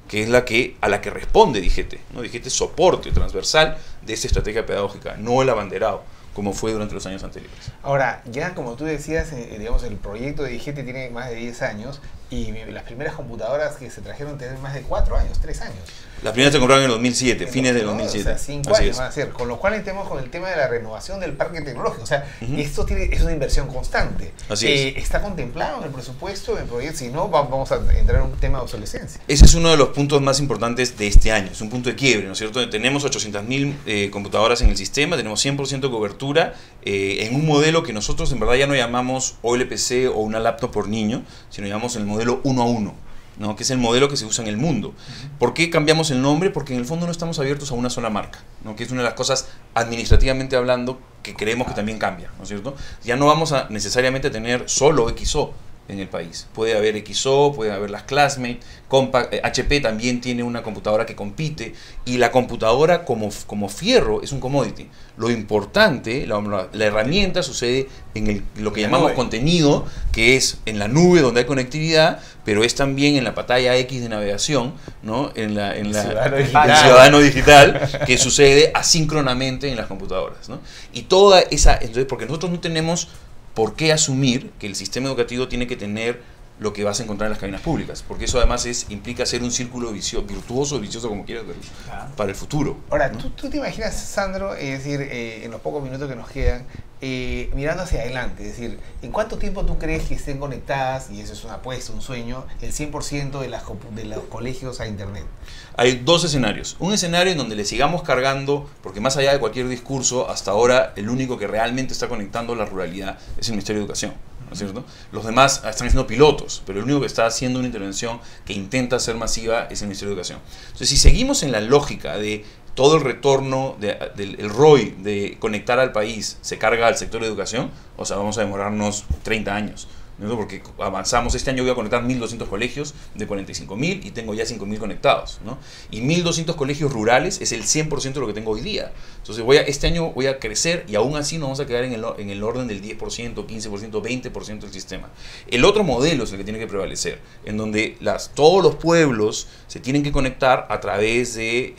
Speaker 7: que es a la que responde DIGETE, ¿no? DIGETE es soporte transversal de esta estrategia pedagógica, no el abanderado, como fue durante los años anteriores.
Speaker 2: Ahora, ya como tú decías, digamos, el proyecto de DIGETE tiene más de 10 años, Y las primeras computadoras que se trajeron tienen más de 4 años, 3 años.
Speaker 7: Las primeras se compraron en el 2007, fines del 2007.
Speaker 2: O sea, 5 años van a ser. Con lo cual tenemos con el tema de la renovación del parque tecnológico. O sea, esto es una inversión constante.
Speaker 7: Así es.
Speaker 2: ¿Está contemplado en el presupuesto, en el proyecto? Si no, vamos a entrar en un tema de obsolescencia.
Speaker 7: Ese es uno de los puntos más importantes de este año. Es un punto de quiebre, ¿no es cierto? Tenemos 800.000 computadoras en el sistema, tenemos 100% de cobertura en un modelo que nosotros en verdad ya no llamamos OLPC o una laptop por niño, sino llamamos el modelo 1 a 1. ¿No? Que es el modelo que se usa en el mundo. ¿Por qué cambiamos el nombre? Porque en el fondo no estamos abiertos a una sola marca, ¿no? Que es una de las cosas administrativamente hablando que creemos que también cambia, ¿no es cierto? Ya no vamos a necesariamente tener solo XO en el país. Puede haber XO, puede haber las Classmate, HP también tiene una computadora que compite, y la computadora como fierro es un commodity. Lo importante, la herramienta sucede en lo que llamamos contenido, que es en la nube donde hay conectividad, pero es también en la pantalla X de navegación, ¿no? en el ciudadano digital, que sucede asíncronamente en las computadoras, ¿no? Y toda esa, entonces, porque nosotros no tenemos por qué asumir que el sistema educativo tiene que tener lo que vas a encontrar en las cabinas públicas, porque eso además implica ser un círculo virtuoso, vicioso, como quieras verlo, para el futuro.
Speaker 2: Ahora, ¿tú te imaginas, Sandro, es decir, en los pocos minutos que nos quedan, mirando hacia adelante, es decir, ¿en cuánto tiempo tú crees que estén conectadas, y eso es una apuesta, un sueño, el 100% de los colegios a Internet?
Speaker 7: Hay dos escenarios. Un escenario en donde le sigamos cargando, porque más allá de cualquier discurso, hasta ahora el único que realmente está conectando la ruralidad es el Ministerio de Educación, ¿no es cierto? Los demás están siendo pilotos, pero el único que está haciendo una intervención que intenta ser masiva es el Ministerio de Educación. Entonces, si seguimos en la lógica de todo el retorno del ROI de conectar al país se carga al sector de educación, o sea, vamos a demorarnos 30 años. ¿No? Porque avanzamos, este año voy a conectar 1.200 colegios de 45.000 y tengo ya 5.000 conectados, ¿no? Y 1.200 colegios rurales es el 100% de lo que tengo hoy día. Entonces este año voy a crecer y aún así nos vamos a quedar en el orden del 10%, 15%, 20% del sistema. El otro modelo es el que tiene que prevalecer, en donde todos los pueblos se tienen que conectar a través de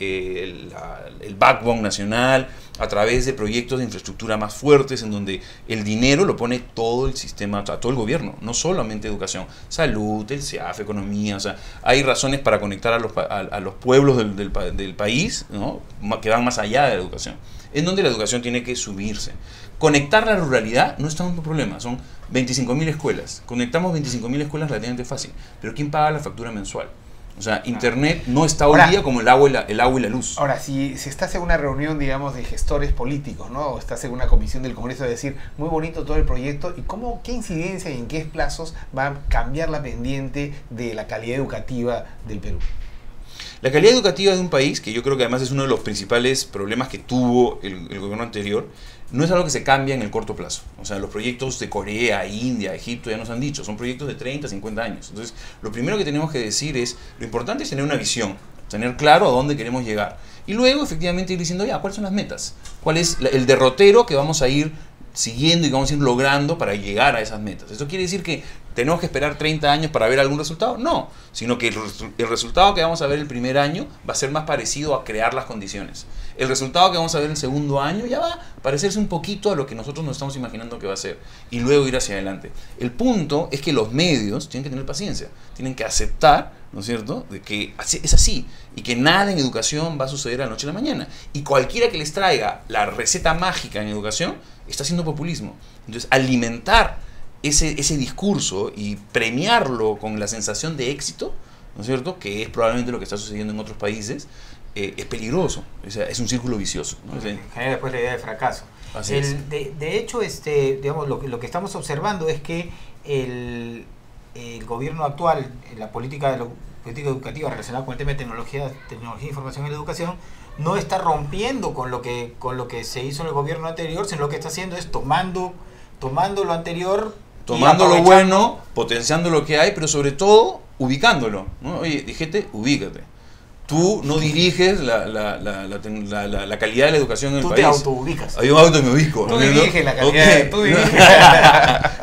Speaker 7: el backbone nacional, a través de proyectos de infraestructura más fuertes, en donde el dinero lo pone todo el sistema, o sea, todo el gobierno, no solamente educación, salud, el CEAF, economía. O sea, hay razones para conectar a los pueblos del país, ¿no? Que van más allá de la educación, en donde la educación tiene que subirse. Conectar la ruralidad no es tanto problema, son 25.000 escuelas. Conectamos 25.000 escuelas relativamente fácil, pero ¿quién paga la factura mensual? O sea, Internet no está hoy día como el agua y la luz.
Speaker 2: Ahora, si estás en una reunión, digamos, de gestores políticos, ¿no? O estás en una comisión del Congreso, de decir, muy bonito todo el proyecto, ¿y qué incidencia y en qué plazos va a cambiar la pendiente de la calidad educativa del Perú?
Speaker 7: La calidad educativa de un país, que yo creo que además es uno de los principales problemas que tuvo el gobierno anterior, no es algo que se cambia en el corto plazo. O sea, los proyectos de Corea, India, Egipto ya nos han dicho, son proyectos de 30, 50 años. Entonces, lo primero que tenemos que decir es, lo importante es tener una visión, tener claro a dónde queremos llegar. Y luego, efectivamente, ir diciendo, ya, ¿cuáles son las metas? ¿Cuál es el derrotero que vamos a ir siguiendo y que vamos a ir logrando para llegar a esas metas? ¿Esto quiere decir que tenemos que esperar 30 años para ver algún resultado? No, sino que el resultado que vamos a ver el primer año va a ser más parecido a crear las condiciones. El resultado que vamos a ver el segundo año ya va a parecerse un poquito a lo que nosotros nos estamos imaginando que va a ser, y luego ir hacia adelante. El punto es que los medios tienen que tener paciencia, tienen que aceptar, ¿no es cierto?, de que es así, y que nada en educación va a suceder a la noche a la mañana. Y cualquiera que les traiga la receta mágica en educación está haciendo populismo. Entonces, alimentar ese discurso y premiarlo con la sensación de éxito, ¿no es cierto?, que es probablemente lo que está sucediendo en otros países, es peligroso. O sea, es un círculo vicioso, ¿no?
Speaker 1: Genera después la idea de fracaso.
Speaker 7: Así es.
Speaker 1: De hecho, digamos, lo que estamos observando es que el gobierno actual, la política educativa relacionada con el tema de tecnología, información y la educación, no está rompiendo con lo que se hizo en el gobierno anterior, sino lo que está haciendo es tomando lo anterior,
Speaker 7: tomando lo bueno, potenciando lo que hay, pero sobre todo ubicándolo, ¿no? Oye, dijiste, ubícate. Tú no diriges la calidad de la educación en el país.
Speaker 1: Tú te autoubicas.
Speaker 7: Yo me ubico.
Speaker 2: Tú diriges la calidad. Tú diriges.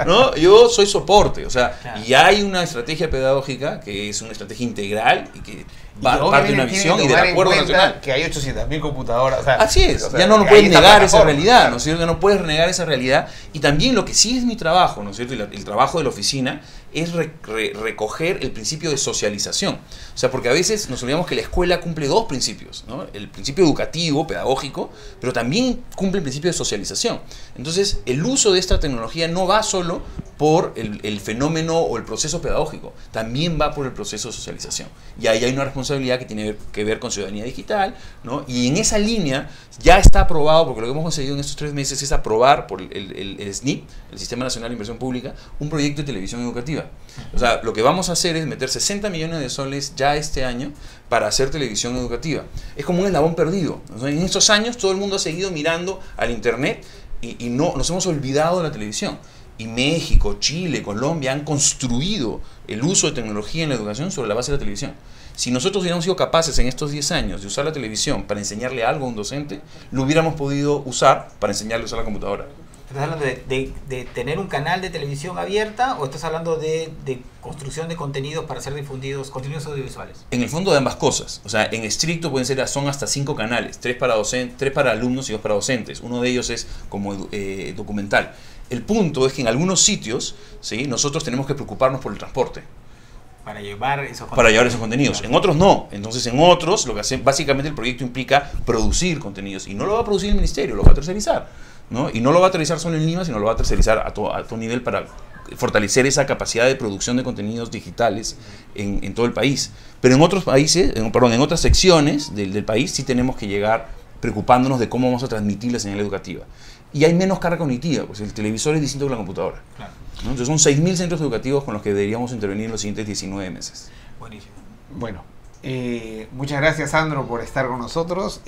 Speaker 7: ¿No? Yo soy soporte. O sea,
Speaker 1: claro.
Speaker 7: Y hay una estrategia pedagógica que es una estrategia integral y que parte de una visión y del acuerdo nacional.
Speaker 2: Que hay 800.000 computadoras. O sea,
Speaker 7: así es,
Speaker 2: o sea,
Speaker 7: ya no puedes negar esa realidad, ¿no es cierto? Ya no puedes negar esa realidad. Y también lo que sí es mi trabajo, ¿no es cierto? El trabajo de la oficina es recoger el principio de socialización. O sea, porque a veces nos olvidamos que la escuela cumple dos principios, ¿no? El principio educativo, pedagógico, pero también cumple el principio de socialización. Entonces, el uso de esta tecnología no va solo por el fenómeno o el proceso pedagógico, también va por el proceso de socialización. Y ahí hay una responsabilidad que tiene que ver con ciudadanía digital, ¿no? Y en esa línea ya está aprobado, porque lo que hemos conseguido en estos 3 meses es aprobar por el SNIP, el Sistema Nacional de Inversión Pública, un proyecto de televisión educativa. O sea, lo que vamos a hacer es meter 60 millones de soles ya este año para hacer televisión educativa. Es como un eslabón perdido. O sea, en estos años todo el mundo ha seguido mirando al internet y no nos hemos olvidado de la televisión. Y México, Chile, Colombia han construido el uso de tecnología en la educación sobre la base de la televisión. Si nosotros hubiéramos sido capaces en estos 10 años de usar la televisión para enseñarle algo a un docente, lo hubiéramos podido usar para enseñarle a usar la computadora.
Speaker 1: ¿Estás hablando de tener un canal de televisión abierta o estás hablando de construcción de contenidos para ser difundidos, contenidos audiovisuales?
Speaker 7: En el fondo de ambas cosas. O sea, en estricto son hasta 5 canales, 3 para alumnos y 2 para docentes. Uno de ellos es como documental. El punto es que en algunos sitios, ¿sí?, nosotros tenemos que preocuparnos por el transporte.
Speaker 1: Para llevar esos contenidos.
Speaker 7: Para llevar esos contenidos. Claro. En otros no. Entonces en otros lo que hace, básicamente el proyecto implica producir contenidos. Y no lo va a producir el ministerio, lo va a tercerizar, ¿no? Y no lo va a tercerizar solo en Lima, sino lo va a tercerizar a todo nivel para fortalecer esa capacidad de producción de contenidos digitales en todo el país. Pero en otros países, en otras secciones del país sí tenemos que llegar preocupándonos de cómo vamos a transmitir la señal educativa. Y hay menos carga cognitiva, pues el televisor es distinto que la computadora. Claro. ¿No? Entonces son 6.000 centros educativos con los que deberíamos intervenir en los siguientes 19 meses.
Speaker 2: Buenísimo. Bueno, muchas gracias, Sandro, por estar con nosotros.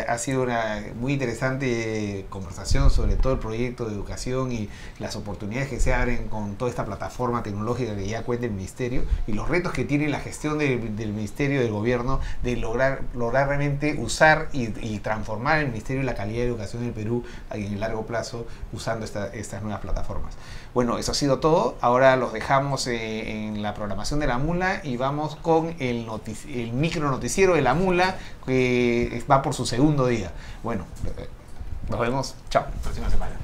Speaker 2: Ha sido una muy interesante conversación sobre todo el proyecto de educación y las oportunidades que se abren con toda esta plataforma tecnológica que ya cuenta el Ministerio y los retos que tiene la gestión del Ministerio, del Gobierno, de lograr realmente usar y transformar el Ministerio y la calidad de educación en el Perú en el largo plazo usando estas nuevas plataformas. Bueno, eso ha sido todo. Ahora los dejamos en la programación de La Mula y vamos con el micro noticiero de La Mula, que va por su segundo día. Bueno, nos vemos. Chao.
Speaker 1: Próxima semana.